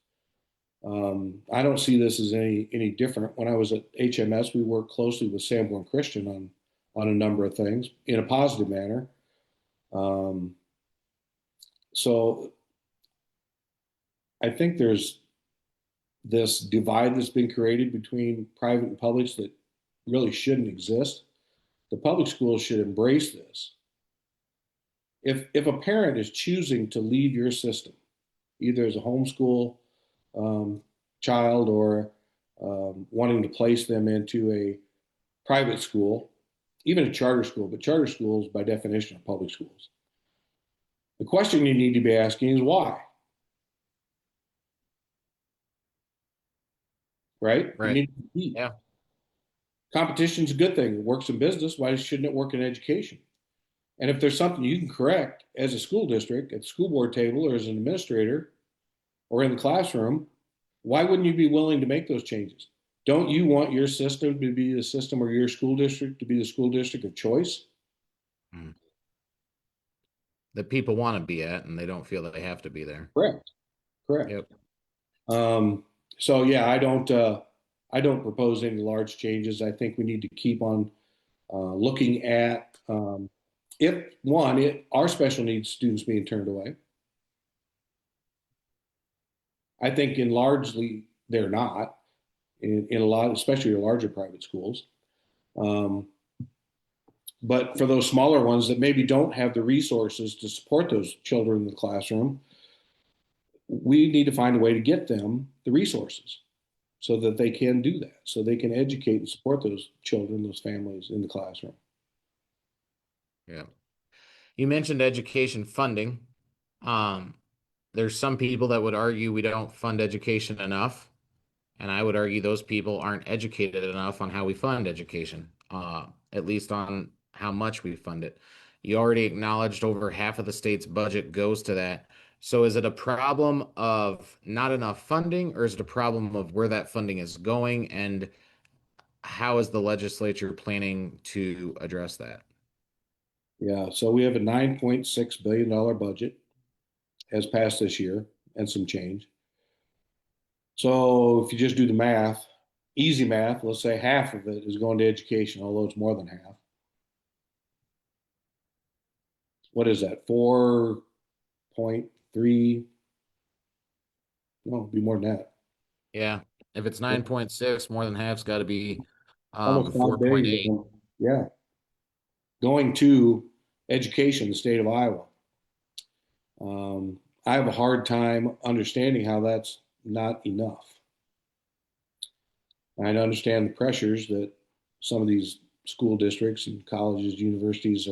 I don't see this as any different. When I was at HMS, we worked closely with Sanborn Christian on a number of things in a positive manner. Um, so I think there's this divide that's been created between private and publics that really shouldn't exist. The public schools should embrace this. If a parent is choosing to leave your system, either as a homeschool um, child or wanting to place them into a private school, even a charter school, but charter schools by definition are public schools. The question you need to be asking is why, right? You Right. need to compete. Yeah. Competition is a good thing. It works in business. Why shouldn't it work in education? And if there's something you can correct as a school district at the school board table or as an administrator or in the classroom, why wouldn't you be willing to make those changes? Don't you want your system to be the system or your school district to be the school district of choice? Mm. That people want to be at and they don't feel that they have to be there. Correct. Correct. Yep. Um, so yeah, I don't propose any large changes. I think we need to keep on looking at if one, are special needs students being turned away? I think in largely they're not in a lot, especially the larger private schools. Um, but for those smaller ones that maybe don't have the resources to support those children in the classroom, we need to find a way to get them the resources so that they can do that, so they can educate and support those children, those families in the classroom. Yeah. You mentioned education funding. Um, there's some people that would argue we don't fund education enough, and I would argue those people aren't educated enough on how we fund education, at least on how much we fund it. You already acknowledged over half of the state's budget goes to that. So is it a problem of not enough funding, or is it a problem of where that funding is going, and how is the legislature planning to address that? Yeah, so we have a $9.6 billion budget as passed this year and some change. So if you just do the math, easy math, let's say half of it is going to education, although it's more than half. What is that? 4.3? No, it'd be more than that. Yeah. If it's 9.6, more than half's got to be Almost 5 billion. 4.8. Yeah, going to education, the state of Iowa. I have a hard time understanding how that's not enough. I understand the pressures that some of these school districts and colleges, universities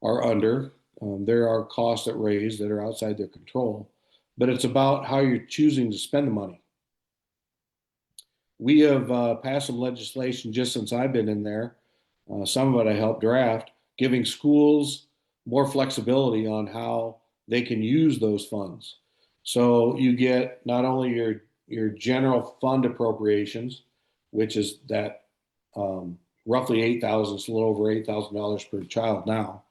are under. There are costs that raise that are outside their control, but it's about how you're choosing to spend the money. We have passed some legislation just since I've been in there. Some of it I helped draft, giving schools more flexibility on how they can use those funds. So you get not only your general fund appropriations, which is that roughly 8,000, it's a little over $8,000 per child now.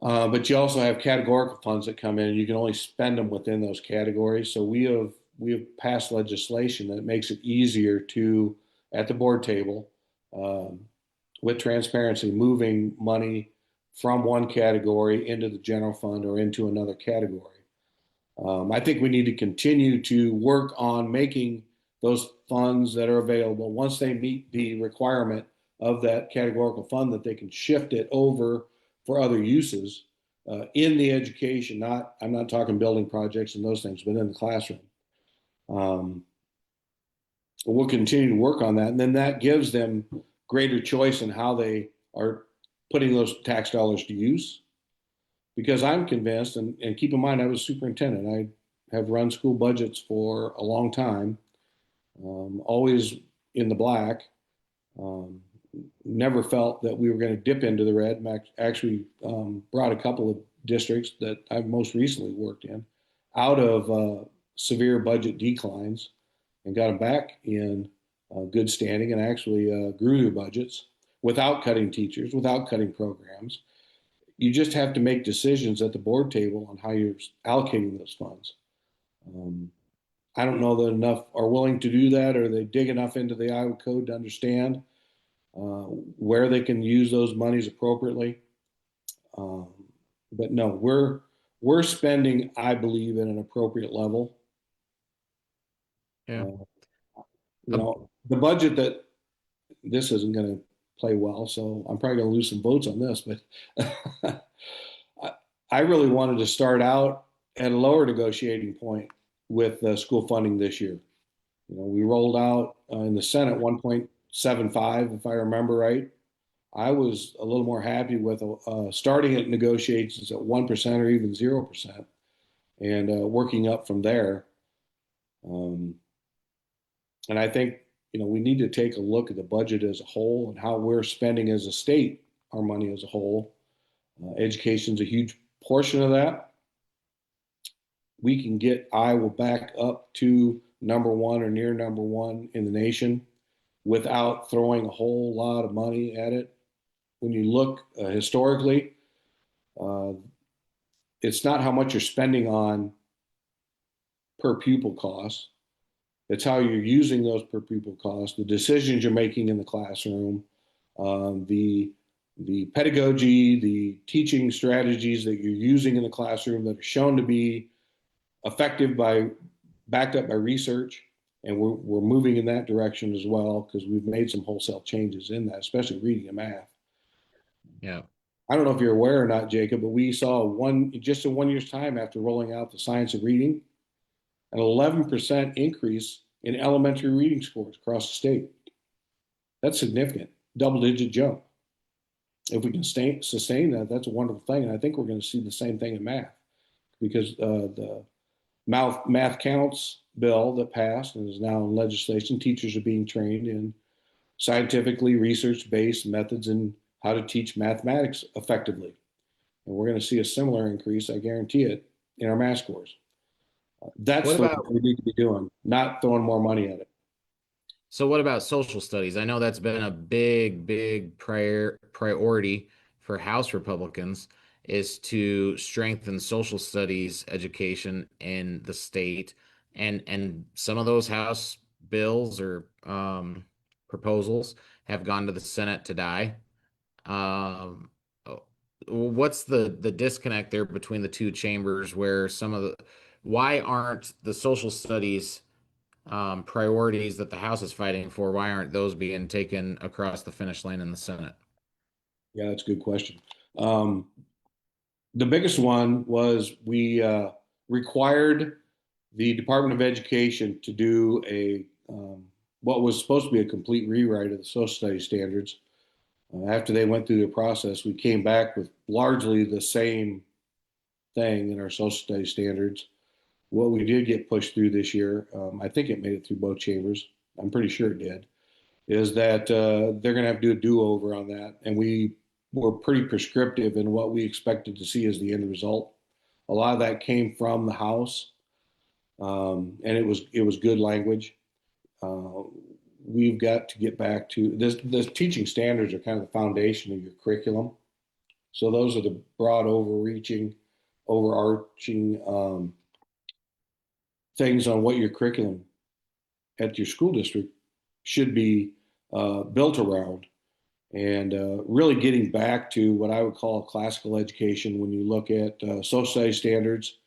But you also have categorical funds that come in, and you can only spend them within those categories. So we have passed legislation that makes it easier to, at the board table, um, with transparency, moving money from one category into the general fund or into another category. I think we need to continue to work on making those funds that are available once they meet the requirement of that categorical fund that they can shift it over for other uses in the education. Not, I'm not talking building projects and those things, but in the classroom. Um, we'll continue to work on that, and then that gives them greater choice in how they are putting those tax dollars to use. Because I'm convinced, and keep in mind, I was superintendent. I have run school budgets for a long time, always in the black. Um, Never felt that we were going to dip into the red. Actually, brought a couple of districts that I've most recently worked in out of severe budget declines and got them back in good standing and actually grew their budgets without cutting teachers, without cutting programs. you just have to make decisions at the board table on how you're allocating those funds. Um, I don't know that enough are willing to do that, or they dig enough into the Iowa code to understand where they can use those monies appropriately. Um, but no, we're spending, I believe, at an appropriate level. Yeah. Uh, Uh, the budget that this isn't going to play well, so I'm probably going to lose some votes on this. But I, I really wanted to start out at a lower negotiating point with school funding this year. We rolled out in the Senate 1.75, if I remember right. I was a little more happy with starting at negotiations at 1% or even 0% and working up from there. Um, and I think, we need to take a look at the budget as a whole and how we're spending as a state our money as a whole. Education is a huge portion of that. We can get Iowa back up to number one or near number one in the nation without throwing a whole lot of money at it. When you look historically, uh, it's not how much you're spending on per pupil costs. It's how you're using those per pupil costs, the decisions you're making in the classroom, the pedagogy, the teaching strategies that you're using in the classroom that are shown to be effective by backed up by research. And we're moving in that direction as well because we've made some wholesale changes in that, especially reading and math. yeah. I don't know if you're aware or not, Jacob, but we saw just in 1 year's time after rolling out the science of reading, an 11% increase in elementary reading scores across the state. That's significant, double-digit jump. If we can sustain that, that's a wonderful thing. And I think we're going to see the same thing in math because the math counts bill that passed and is now in legislation, teachers are being trained in scientifically research-based methods in how to teach mathematics effectively. And we're going to see a similar increase, I guarantee it, in our math scores. That's What the work about we need to be doing, not throwing more money at it. So what about social studies? I know that's been a big priority for House Republicans is to strengthen social studies education in the state. And some of those House bills or proposals have gone to the Senate to die. Um, oh, what's the disconnect there between the two chambers where why aren't the social studies priorities that the House is fighting for, why aren't those being taken across the finish line in the Senate? Yeah, that's a good question. Um, the biggest one was we required the Department of Education to do what was supposed to be a complete rewrite of the social studies standards. After they went through the process, we came back with largely the same thing in our social studies standards. What we did get pushed through this year, I think it made it through both chambers. I'm pretty sure it did. Is that they're going to have to do a do-over on that, and we were pretty prescriptive in what we expected to see as the end result. A lot of that came from the House, and it was good language. Uh, we've got to get back to this. The teaching standards are kind of the foundation of your curriculum. So those are the broad, overarching things on what your curriculum at your school district should be built around. And really getting back to what I would call classical education when you look at social studies standards,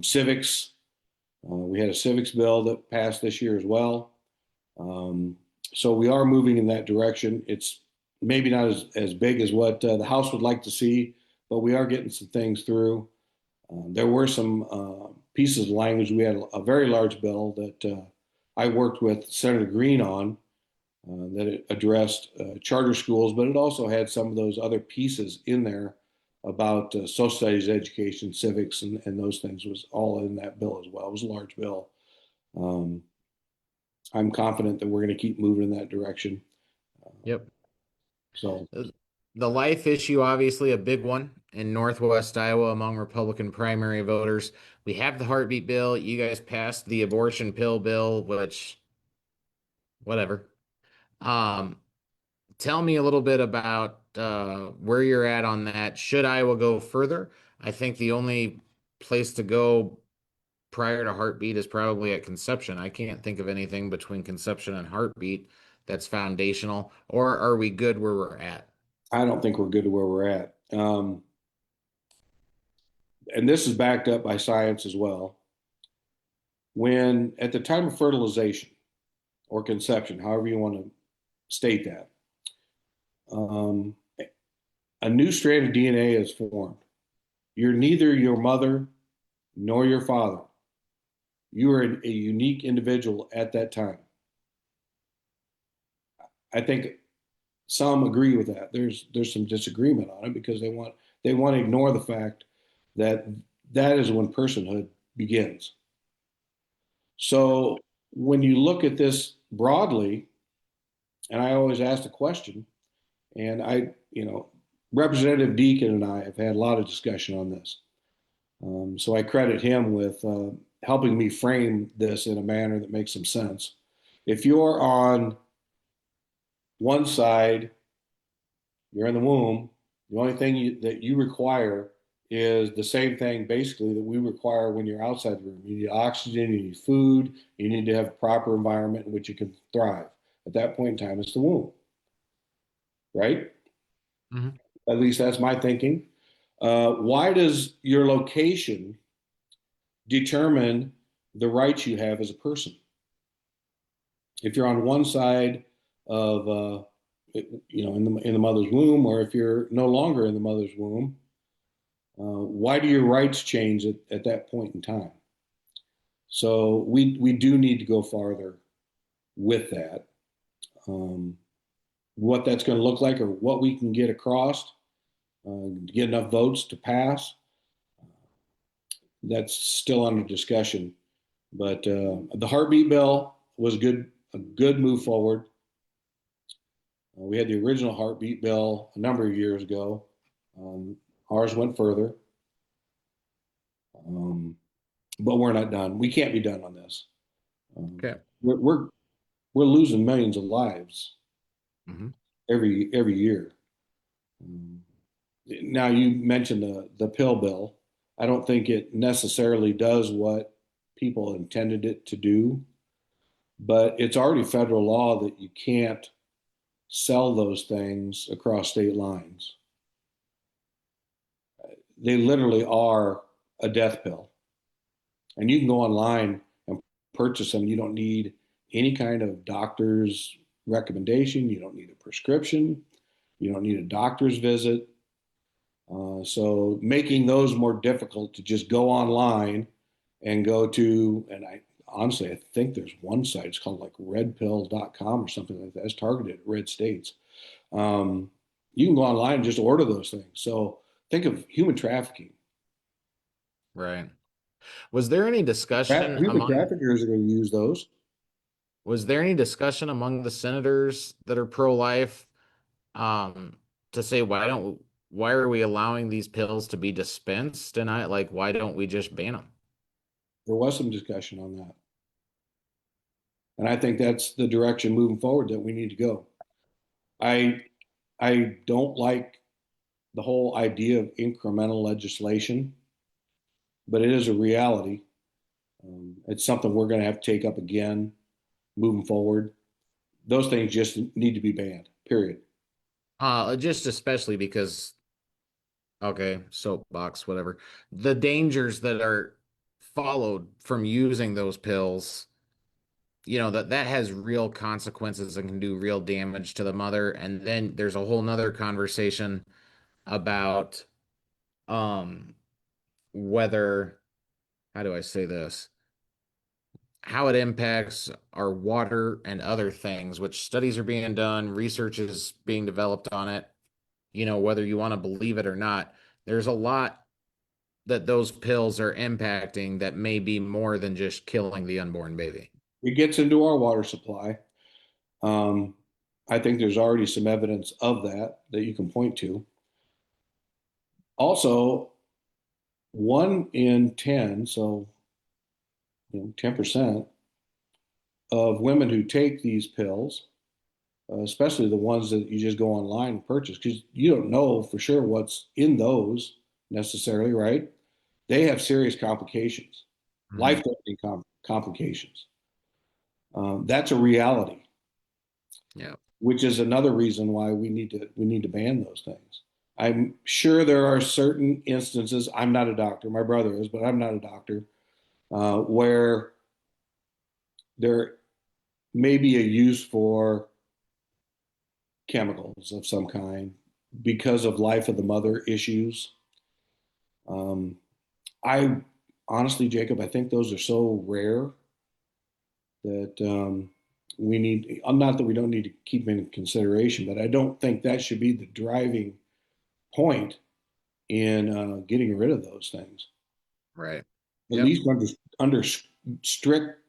civics. We had a civics bill that passed this year as well. Um, so we are moving in that direction. It's maybe not as big as what the House would like to see, but we are getting some things through. There were some pieces of language. We had a very large bill that I worked with Senator Green on that it addressed charter schools, but it also had some of those other pieces in there about social studies education, civics, and those things was all in that bill as well. It was a large bill. Um, I'm confident that we're going to keep moving in that direction. Yep. So, The life issue, obviously a big one in Northwest Iowa among Republican primary voters. We have the heartbeat bill. You guys passed the abortion pill bill, which, whatever. Um, Tell me a little bit about where you're at on that. Should Iowa go further? I think the only place to go prior to heartbeat is probably at conception. I can't think of anything between conception and heartbeat that's foundational. Or are we good where we're at? I don't think we're good to where we're at. And this is backed up by science as well. When at the time of fertilization or conception, however you want to state that, um, a new strand of DNA is formed. You're neither your mother nor your father. You are a unique individual at that time. I think some agree with that. There's some disagreement on it because they want to ignore the fact that that is when personhood begins. So when you look at this broadly, and I always ask the question, and Representative Deacon and I have had a lot of discussion on this. So I credit him with helping me frame this in a manner that makes some sense. If you're on one side, you're in the womb, the only thing that you require is the same thing basically that we require when you're outside the room. You need oxygen, you need food, you need to have a proper environment in which you can thrive. At that point in time, it's the womb, right? Mhm. At least that's my thinking. Why does your location determine the rights you have as a person? If you're on one side of, in the mother's womb, or if you're no longer in the mother's womb, why do your rights change at that point in time? So we do need to go farther with that. Um, what that's going to look like, or what we can get across, get enough votes to pass, that's still under discussion. But the heartbeat bill was a good move forward. We had the original heartbeat bill a number of years ago. Um, Ours went further, um, but we're not done. We can't be done on this. Um, Okay. we're, we're we're losing millions of lives Mhm. every year. Um, Now you mentioned the pill bill. I don't think it necessarily does what people intended it to do, but it's already federal law that you can't sell those things across state lines. They literally are a death pill. And you can go online and purchase them. You don't need any kind of doctor's recommendation. You don't need a prescription. You don't need a doctor's visit. So making those more difficult to just go online and go to, and I honestly, I think there's one site, it's called like redpill.com or something like that. It's targeted at red states. Um, you can go online and just order those things. So think of human trafficking. Right. Was there any discussion Human among traffickers are going to use those. was there any discussion among the senators that are pro-life um to say why are we allowing these pills to be dispensed and I like why don't we just ban them? There was some discussion on that. And I think that's the direction moving forward that we need to go. I I don't like the whole idea of incremental legislation, but it is a reality. It's something we're going to have to take up again moving forward. Those things just need to be banned, period. Just especially because okay, soapbox, whatever. The dangers that are followed from using those pills, that has real consequences and can do real damage to the mother. And then there's a whole nother conversation about um whether, how do I say this? How it impacts our water and other things, which studies are being done, research is being developed on it, whether you want to believe it or not. There's a lot that those pills are impacting that may be more than just killing the unborn baby. It gets into our water supply. Um, I think there's already some evidence of that you can point to. Also, 1 in 10, so 10% of women who take these pills especially the ones that you just go online and purchase, because you don't know for sure what's in those necessarily, right? They have serious complications, Mhm. life-threatening complications. That's a reality, Yeah. which is another reason why we need to ban those things. I'm sure there are certain instances. I'm not a doctor. My brother is, but I'm not a doctor. Where there may be a use for chemicals of some kind because of life of the mother issues. Um, I honestly, Jacob, I think those are so rare that we need. Not that we don't need to keep in consideration, but I don't think that should be the driving point in getting rid of those things. Right. At Yep. least under strict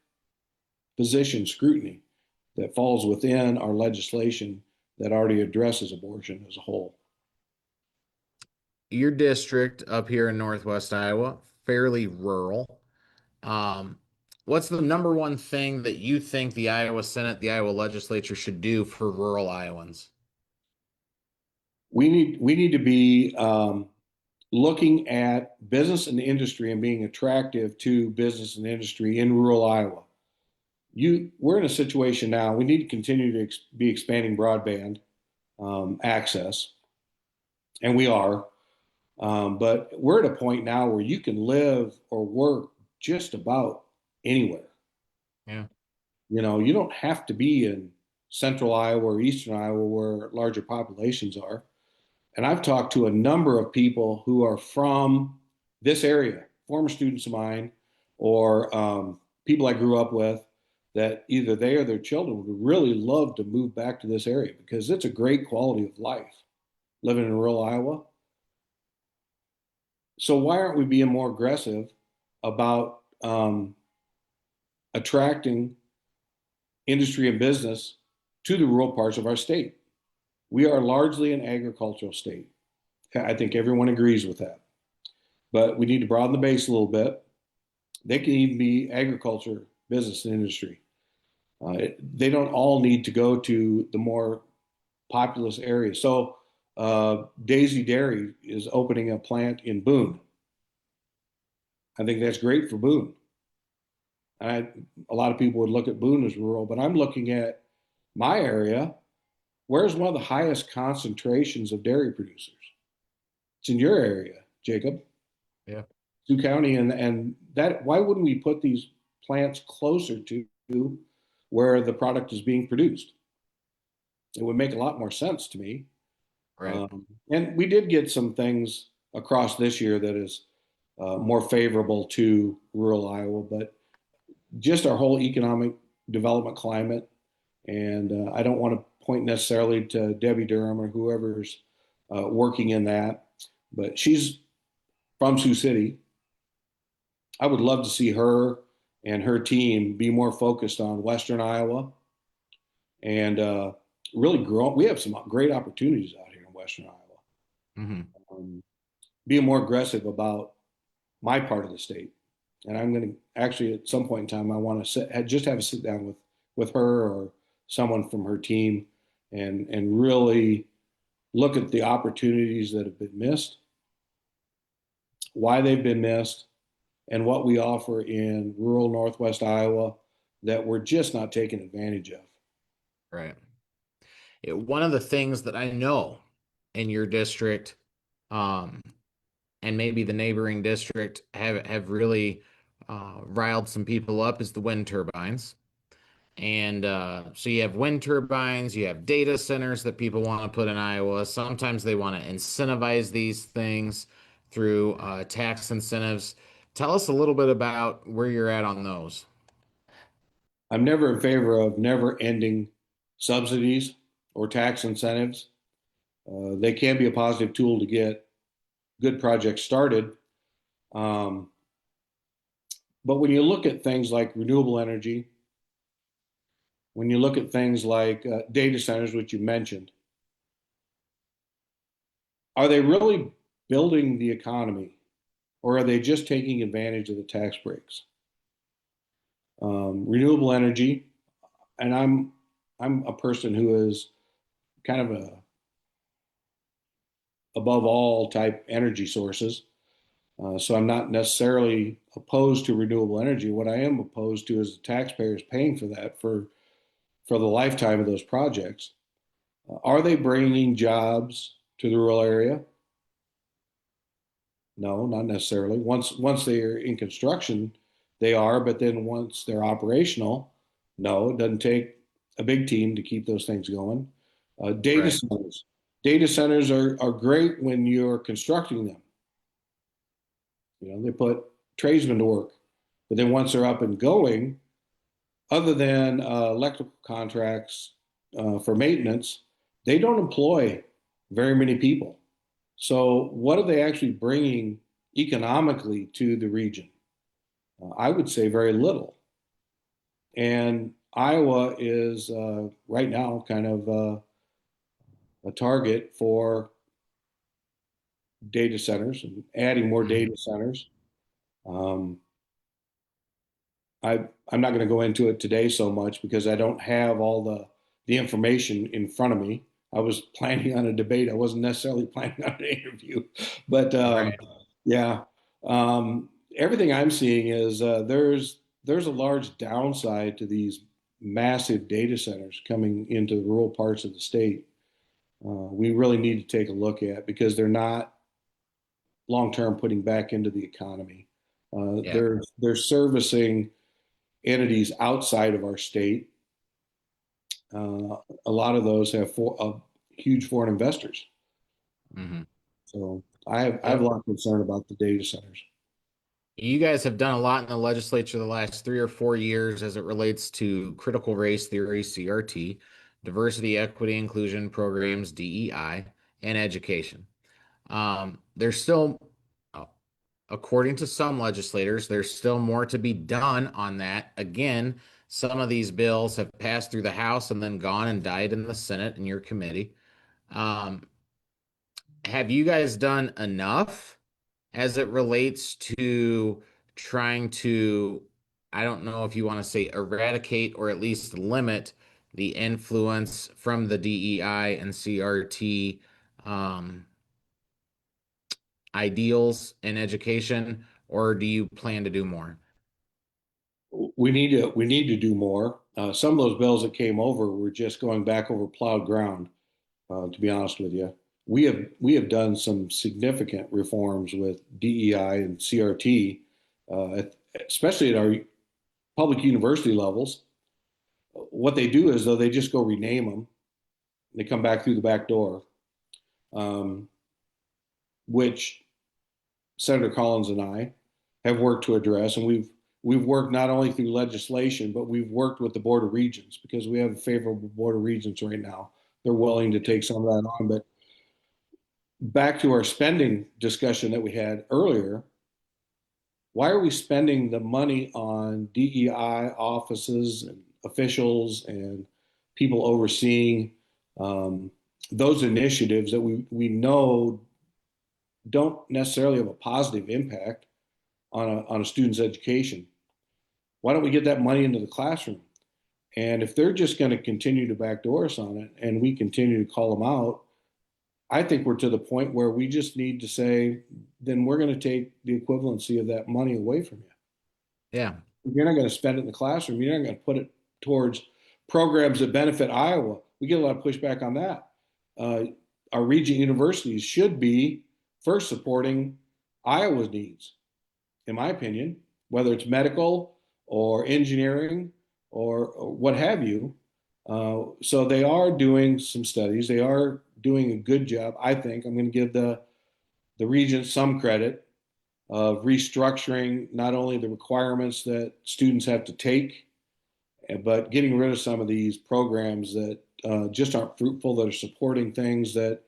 physician scrutiny that falls within our legislation that already addresses abortion as a whole. Your district up here in Northwest Iowa, fairly rural. Um, what's the number one thing that you think the Iowa Senate, the Iowa legislature should do for rural Iowans? We need to be looking at business and industry and being attractive to business and industry in rural Iowa. We're in a situation now. We need to continue to be expanding broadband access, and we are. But we're at a point now where you can live or work just about anywhere. Yeah. You don't have to be in central Iowa or eastern Iowa where larger populations are. And I've talked to a number of people who are from this area, former students of mine, or people I grew up with, that either they or their children would really love to move back to this area because it's a great quality of life living in rural Iowa. So why aren't we being more aggressive about attracting industry and business to the rural parts of our state? We are largely an agricultural state. I think everyone agrees with that. But we need to broaden the base a little bit. They can even be agriculture, business, and industry. They don't all need to go to the more populous areas. So, Daisy Dairy is opening a plant in Boone. I think that's great for Boone. A lot of people would look at Boone as rural, but I'm looking at my area. Where's one of the highest concentrations of dairy producers? It's in your area, Jacob. Yeah. Sioux County, and that why wouldn't we put these plants closer to where the product is being produced? It would make a lot more sense to me. Right. And we did get some things across this year that is more favorable to rural Iowa, but just our whole economic development climate. And I don't want to point necessarily to Debbie Durham or whoever's working in that, but she's from Sioux City. I would love to see her and her team be more focused on Western Iowa and really grow. We have some great opportunities out here in Western Iowa. Hmm. Um, being more aggressive about my part of the state, and I'm going to actually at some point in time I want to just have a sit down with her or someone from her team and really look at the opportunities that have been missed, why they've been missed, and what we offer in rural Northwest Iowa that we're just not taking advantage of. Right. One of the things that I know in your district, um, and maybe the neighboring district have really riled some people up is the wind turbines. And so you have wind turbines, you have data centers that people want to put in Iowa. Sometimes they want to incentivize these things through tax incentives. Tell us a little bit about where you're at on those. I'm never in favor of never ending subsidies or tax incentives. They can be a positive tool to get good projects started. Um, but when you look at things like renewable energy, when you look at things like data centers, which you mentioned, are they really building the economy or are they just taking advantage of the tax breaks? Renewable energy, and I'm a person who is kind of a above all type energy sources. So I'm not necessarily opposed to renewable energy. What I am opposed to is the taxpayers paying for that for the lifetime of those projects. Are they bringing jobs to the rural area? No, not necessarily. Once they're in construction, they are, but then once they're operational, no, it doesn't take a big team to keep those things going. Data Right. centers. Data centers are great when you're constructing them. They put tradesmen to work, but then once they're up and going, other than electrical contracts for maintenance, they don't employ very many people. So, what are they actually bringing economically to the region? I would say very little. And Iowa is right now kind of a target for data centers and adding more Mhm. data centers. Um, I'm not going to go into it today so much because I don't have all the information in front of me. I was planning on a debate. I wasn't necessarily planning on an interview, but Right. yeah, everything I'm seeing is there's a large downside to these massive data centers coming into the rural parts of the state. We really need to take a look at because they're not long term putting back into the economy. Yeah. They're servicing entities outside of our state. A lot of those have huge foreign investors. Hmm. So I have a Yep. lot of concern about the data centers. You guys have done a lot in the legislature the last 3 or 4 years as it relates to critical race theory, CRT, diversity, equity, inclusion programs, DEI, and education. There's still, uh, according to some legislators, there's still more to be done on that. Again, some of these bills have passed through the House and then gone and died in the Senate in your committee. Um, have you guys done enough as it relates to trying to, I don't know if you want to say eradicate or at least limit the influence from the DEI and CRT um, ideals in education, or do you plan to do more? We need to do more. Some of those bills that came over were just going back over plowed ground. To be honest with you, we have done some significant reforms with DEI and CRT, especially at our public university levels. What they do is though they just go rename them. They come back through the back door, um, which Senator Collins and I have worked to address, and we've worked not only through legislation, but we've worked with the Board of Regents because we have a favorable Board of Regents right now. They're willing to take some of that on. But back to our spending discussion that we had earlier, why are we spending the money on DEI offices and officials and people overseeing um, those initiatives that we know don't necessarily have a positive impact on a student's education? Why don't we get that money into the classroom? And if they're just going to continue to backdoor us on it and we continue to call them out, I think we're to the point where we just need to say, then we're going to take the equivalency of that money away from you. Yeah. If you're not going to spend it in the classroom, you're not going to put it towards programs that benefit Iowa. We get a lot of pushback on that. Uh, our region universities should be first supporting Iowa's needs, in my opinion, whether it's medical or engineering or what have you. So they are doing some studies. They are doing a good job. I think I'm going to give the region some credit of restructuring not only the requirements that students have to take, but getting rid of some of these programs that just aren't fruitful, that are supporting things that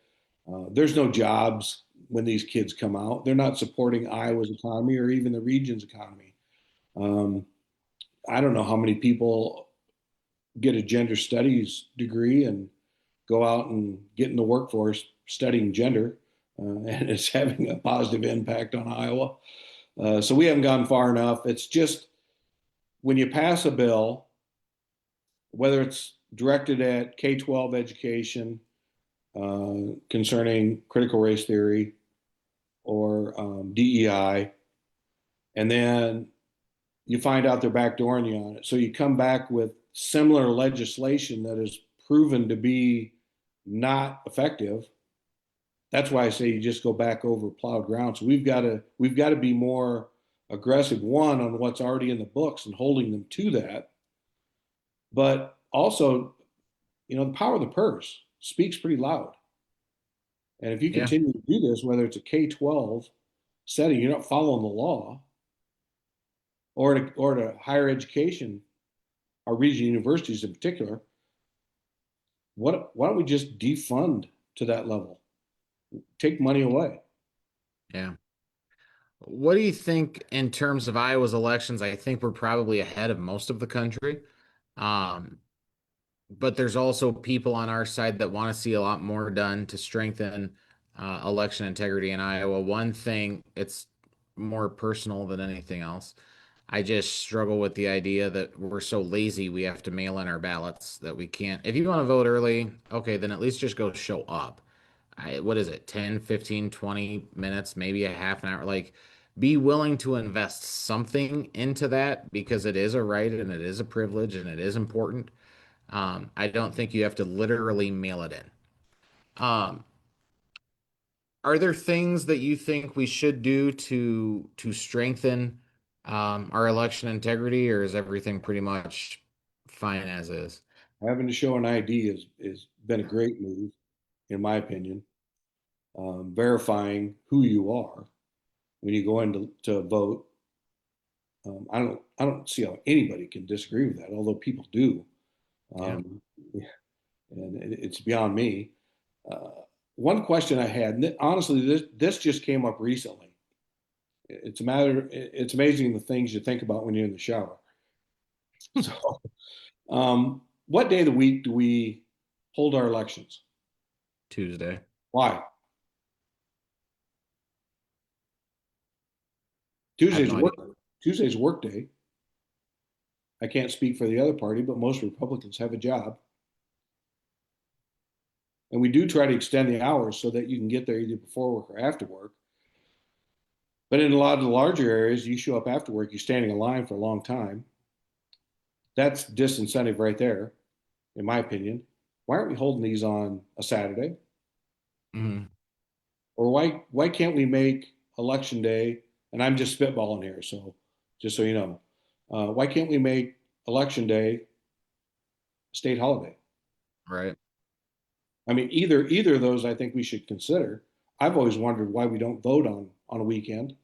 there's no jobs when these kids come out. They're not supporting Iowa's economy or even the region's economy. Um, I don't know how many people get a gender studies degree and go out and get in the workforce studying gender, and it's having a positive impact on Iowa. So we haven't gone far enough. It's just when you pass a bill, whether it's directed at K-12 education concerning critical race theory or DEI, and then you find out they're backdooring you on it. So you come back with similar legislation that is proven to be not effective. That's why I say you just go back over plowed ground. So we've got to be more aggressive, one, on what's already in the books and holding them to that, but also, the power of the purse speaks pretty loud. And if you Yeah. continue to do this, whether it's a K-12 setting, you're not following the law, or to higher education, our regional universities in particular, why don't we just defund to that level? Take money away. Yeah. What do you think in terms of Iowa's elections? I think we're probably ahead of most of the country. Um, but there's also people on our side that want to see a lot more done to strengthen election integrity in Iowa. One thing, it's more personal than anything else. I just struggle with the idea that we're so lazy we have to mail in our ballots that we can't. If you want to vote early, okay, then at least just go show up. What is it, 10, 15, 20 minutes, maybe a half an hour? Like, be willing to invest something into that because it is a right and it is a privilege and it is important. I don't think you have to literally mail it in. Um, are there things that you think we should do to strengthen our election integrity, or is everything pretty much fine as is? Having to show an ID is been a great move, in my opinion. Verifying who you are when you go in to vote. I don't see how anybody can disagree with that, although people do. Yeah. Um, and it's beyond me. Uh, One question I had, and honestly, this just came up recently. It's amazing the things you think about when you're in the shower. So, what day of the week do we hold our elections? Tuesday. Why? I have Tuesday's no work. idea. Tuesday's work day. I can't speak for the other party, but most Republicans have a job. And we do try to extend the hours so that you can get there either before work or after work. But in a lot of the larger areas, you show up after work, you're standing in line for a long time. That's disincentive right there, in my opinion. Why aren't we holding these on a Saturday? Mhm. Or why can't we make election day? And I'm just spitballing here, so just so you know, why can't we make election day a state holiday? Right. I mean, either of those, I think we should consider. I've always wondered why we don't vote on a weekend.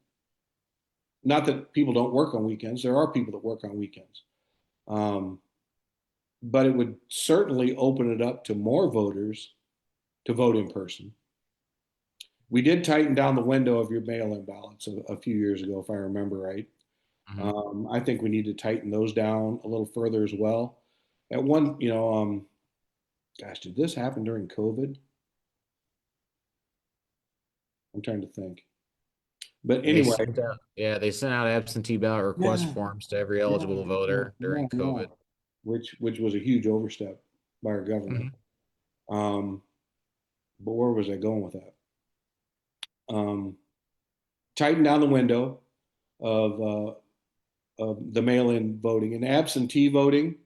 Not that people don't work on weekends. There are people that work on weekends. Um, but it would certainly open it up to more voters to vote in person. We did tighten down the window of your mail-in ballots a few years ago, if I remember right. Mhm. I think we need to tighten those down a little further as well. At one, gosh, did this happen during COVID? I'm trying to think. But anyway, They sent out absentee ballot request yeah, forms to every yeah, eligible yeah, voter yeah, during yeah. COVID. Which was a huge overstep by our government. Mhm. Um, but where was I going with that? Um, Tighten down the window of of the mail-in voting and absentee voting.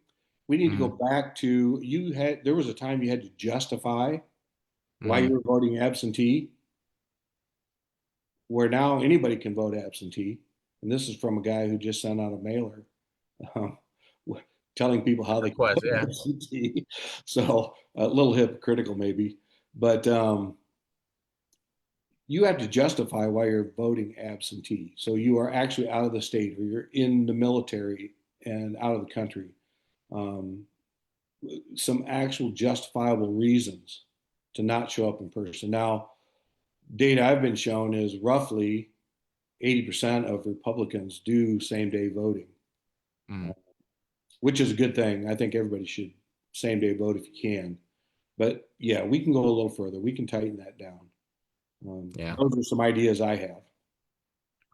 We need to go Mhm. back to there was a time you had to justify why you Mhm. were voting absentee, where now anybody can vote absentee. And this is from a guy who just sent out a mailer um, telling people how they can Request, vote yeah. absentee. So a little hypocritical maybe, but you have to justify why you're voting absentee. So you are actually out of the state or you're in the military and out of the country. Um, some actual justifiable reasons to not show up in person. Now, data I've been shown is roughly 80% of Republicans do same day voting, Mhm. which is a good thing. I think everybody should same day vote if you can. But yeah, we can go a little further. We can tighten that down. Yeah. Those are some ideas I have.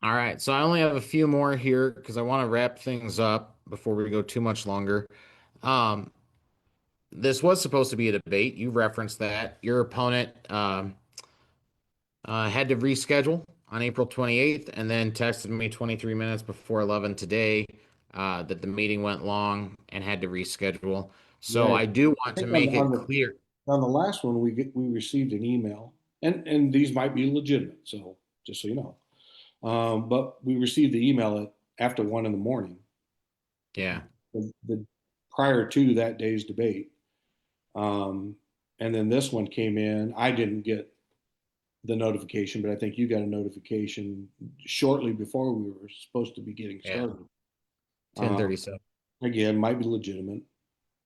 All right. So I only have a few more here because I want to wrap things up before we go too much longer. Um, this was supposed to be a debate. You referenced that. Your opponent had to reschedule on April 28th and then texted me 23 minutes before 11 today that the meeting went long and had to reschedule. So Right. I do I want to think make it clear. on the last one we received an email, and these might be legitimate, so just so you know. But we received the email after 1 in the morning, Yeah. the prior to that day's debate. Um, and then this one came in. I didn't get the notification, but I think you got a notification shortly before we were supposed to be getting Yeah. started. Uh, 10:37. again, might be legitimate,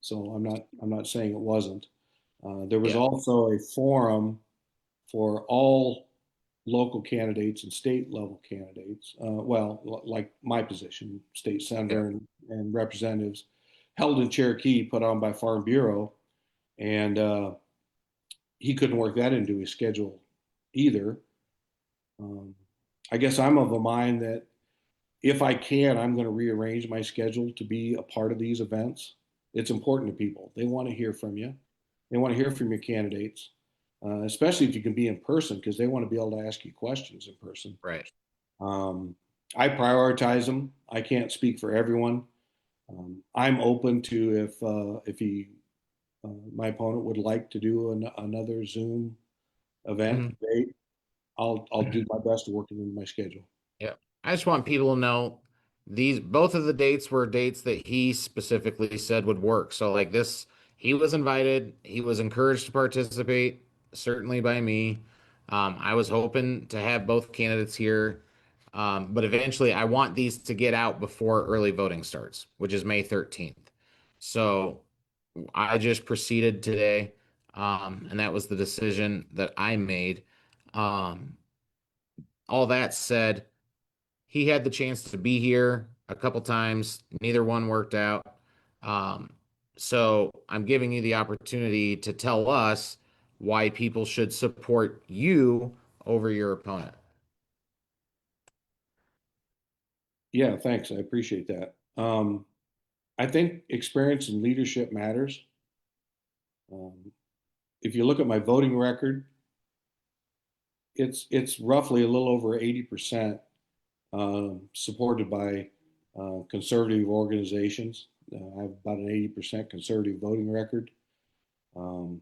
so I'm not saying it wasn't. There was Yeah. also a forum for all local candidates and state level candidates. Like my position, state Yeah. senator and representatives, held in Cherokee, put on by Farm Bureau, and he couldn't work that into his schedule either. Um, I guess I'm of a mind that if I can, I'm going to rearrange my schedule to be a part of these events. It's important to people. They want to hear from you. They want to hear from your candidates, especially if you can be in person because they want to be able to ask you questions in person. Right. Um, I prioritize them. I can't speak for everyone. I'm open to if he my opponent would like to do another Zoom event Mhm. debate. I'll do my best to work it into my schedule. Yeah. I just want people to know these both of the dates were dates that he specifically said would work. So like this, he was invited, he was encouraged to participate, certainly by me. I was hoping to have both candidates here. But eventually I want these to get out before early voting starts, which is May 13th. So I just proceeded today, and that was the decision that I made. Um, all that said, he had the chance to be here a couple times. Neither one worked out. Um, so I'm giving you the opportunity to tell us why people should support you over your opponent. Yeah, thanks. I appreciate that. I think experience and leadership matters. Um, if you look at my voting record, it's roughly a little over 80% supported by conservative organizations. I have about an 80% conservative voting record. Um,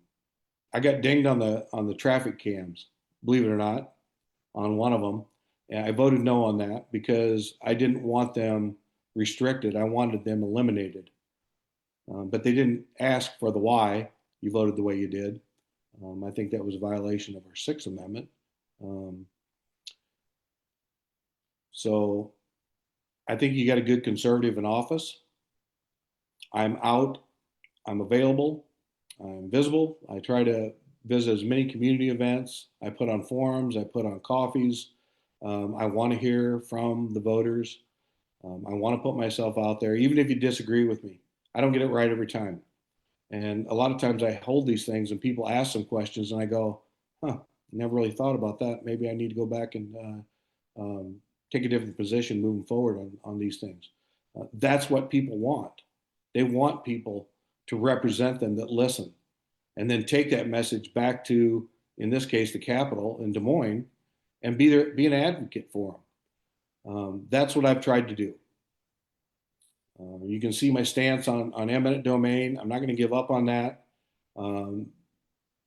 I got dinged on the traffic cams, believe it or not, on one of them. And I voted no on that because I didn't want them restricted. I wanted them eliminated. But they didn't ask for the why you voted the way you did. I think that was a violation of our Sixth Amendment. Um, so I think you got a good conservative in office. I'm out. I'm available. I'm visible. I try to visit as many community events. I put on forums. I put on coffees. I want to hear from the voters. I want to put myself out there, even if you disagree with me. I don't get it right every time. And a lot of times I hold these things and people ask some questions and I go, huh, never really thought about that. Maybe I need to go back and take a different position moving forward on these things. That's what people want. They want people to represent them that listen and then take that message back to, in this case, the Capitol in Des Moines and be an advocate for them. That's what I've tried to do. You can see my stance on eminent domain. I'm not going to give up on that. Um,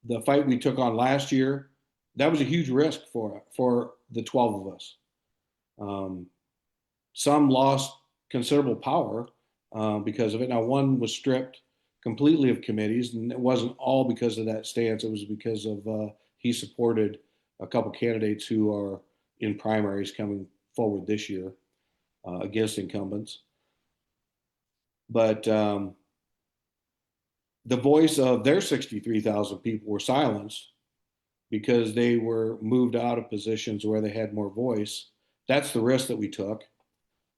the fight we took on last year, that was a huge risk for the 12 of us. Um, some lost considerable power because of it. Now, one was stripped completely of committees, and it wasn't all because of that stance. It was because of he supported a couple candidates who are in primaries coming forward this year against incumbents. But the voice of their 63,000 people were silenced because they were moved out of positions where they had more voice. That's the risk that we took.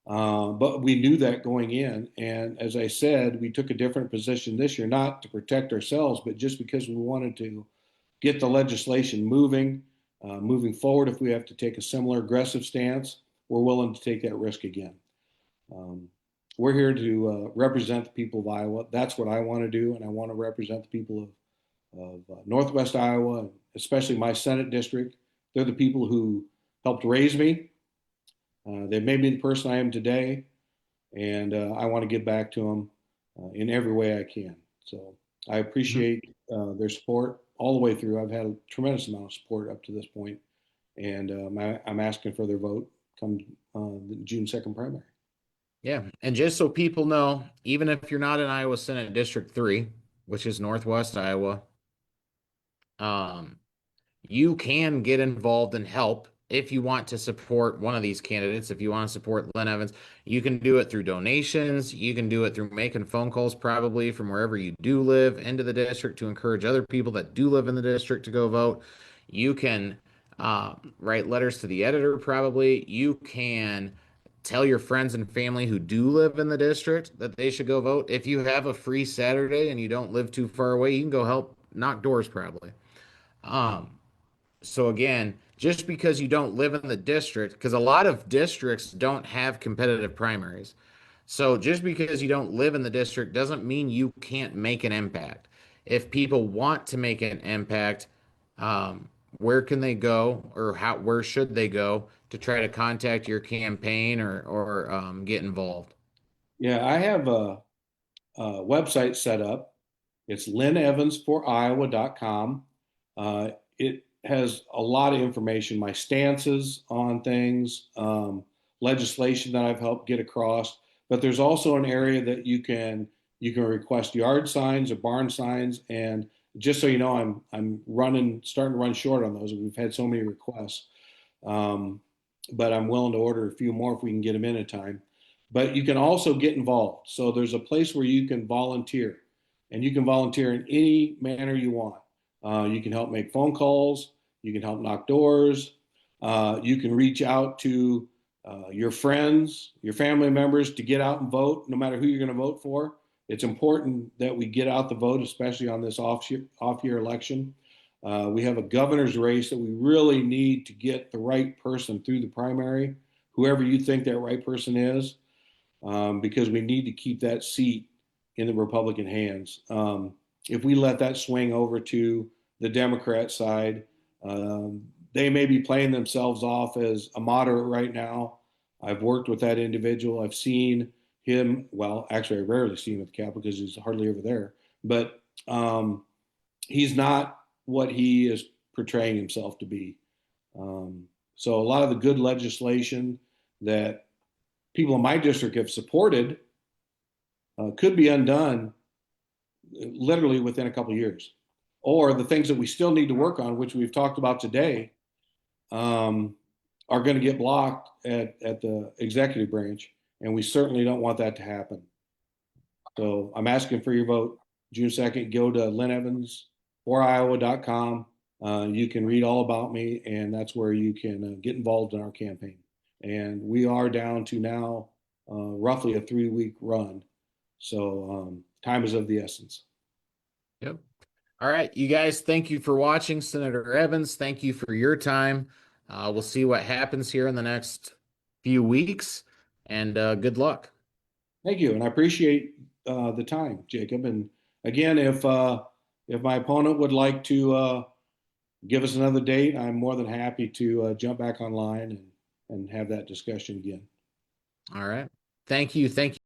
But we knew that going in. And as I said, we took a different position this year, not to protect ourselves, but just because we wanted to get the legislation moving forward. If we have to take a similar aggressive stance, we're willing to take that risk again. Um, we're here to represent the people of Iowa. That's what I want to do, and I want to represent the people of Northwest Iowa, especially my Senate district. They're the people who helped raise me. They've made me the person I am today, and I want to give back to them in every way I can. So I Mhm. appreciate their support all the way through. I've had a tremendous amount of support up to this point, and I'm asking for their vote come the June 2nd primary. Yeah. And just so people know, even if you're not in Iowa Senate District 3, which is Northwest Iowa, um, you can get involved and help if you want to support one of these candidates. If you want to support Lynn Evans, you can do it through donations. You can do it through making phone calls, probably from wherever you do live into the district to encourage other people that do live in the district to go vote. You can write letters to the editor, probably. You can tell your friends and family who do live in the district that they should go vote. If you have a free Saturday and you don't live too far away, you can go help knock doors, probably. Um, so again, just because you don't live in the district, because a lot of districts don't have competitive primaries. So just because you don't live in the district doesn't mean you can't make an impact. If people want to make an impact, where can they go, or where should they go to try to contact your campaign or get involved? Yeah, I have a website set up. It's lynnevansforiowa.com. It has a lot of information, my stances on things, legislation that I've helped get across. But there's also an area that you can request yard signs or barn signs. And just so you know, I'm starting to run short on those. We've had so many requests. Um, but I'm willing to order a few more if we can get them in time. But you can also get involved. So there's a place where you can volunteer, and you can volunteer in any manner you want. You can help make phone calls, you can help knock doors, you can reach out to your friends, your family members to get out and vote, no matter who you're going to vote for. It's important that we get out the vote, especially on this off year election. We have a governor's race that we really need to get the right person through the primary, whoever you think that right person is, because we need to keep that seat in the Republican hands. If we let that swing over to the Democrat side, they may be playing themselves off as a moderate right now. I've worked with that individual. I've seen him. Well, actually, I rarely see him at the Capitol because he's hardly ever there. But he's not what he is portraying himself to be. Um, so a lot of the good legislation that people in my district have supported could be undone literally within a couple of years. Or the things that we still need to work on, which we've talked about today, um, are going to get blocked at the executive branch. And we certainly don't want that to happen. So I'm asking for your vote June 2nd. Go to lynnevansforiowa.com. You can read all about me, and that's where you can get involved in our campaign. And we are down to now roughly a 3-week run. So time is of the essence. Yep. All right, you guys, thank you for watching. Senator Evans, thank you for your time. We'll see what happens here in the next few weeks, and good luck. Thank you, and I appreciate the time, Jacob. And again, if my opponent would like to give us another date, I'm more than happy to jump back online and have that discussion again. All right. Thank you. Thank you.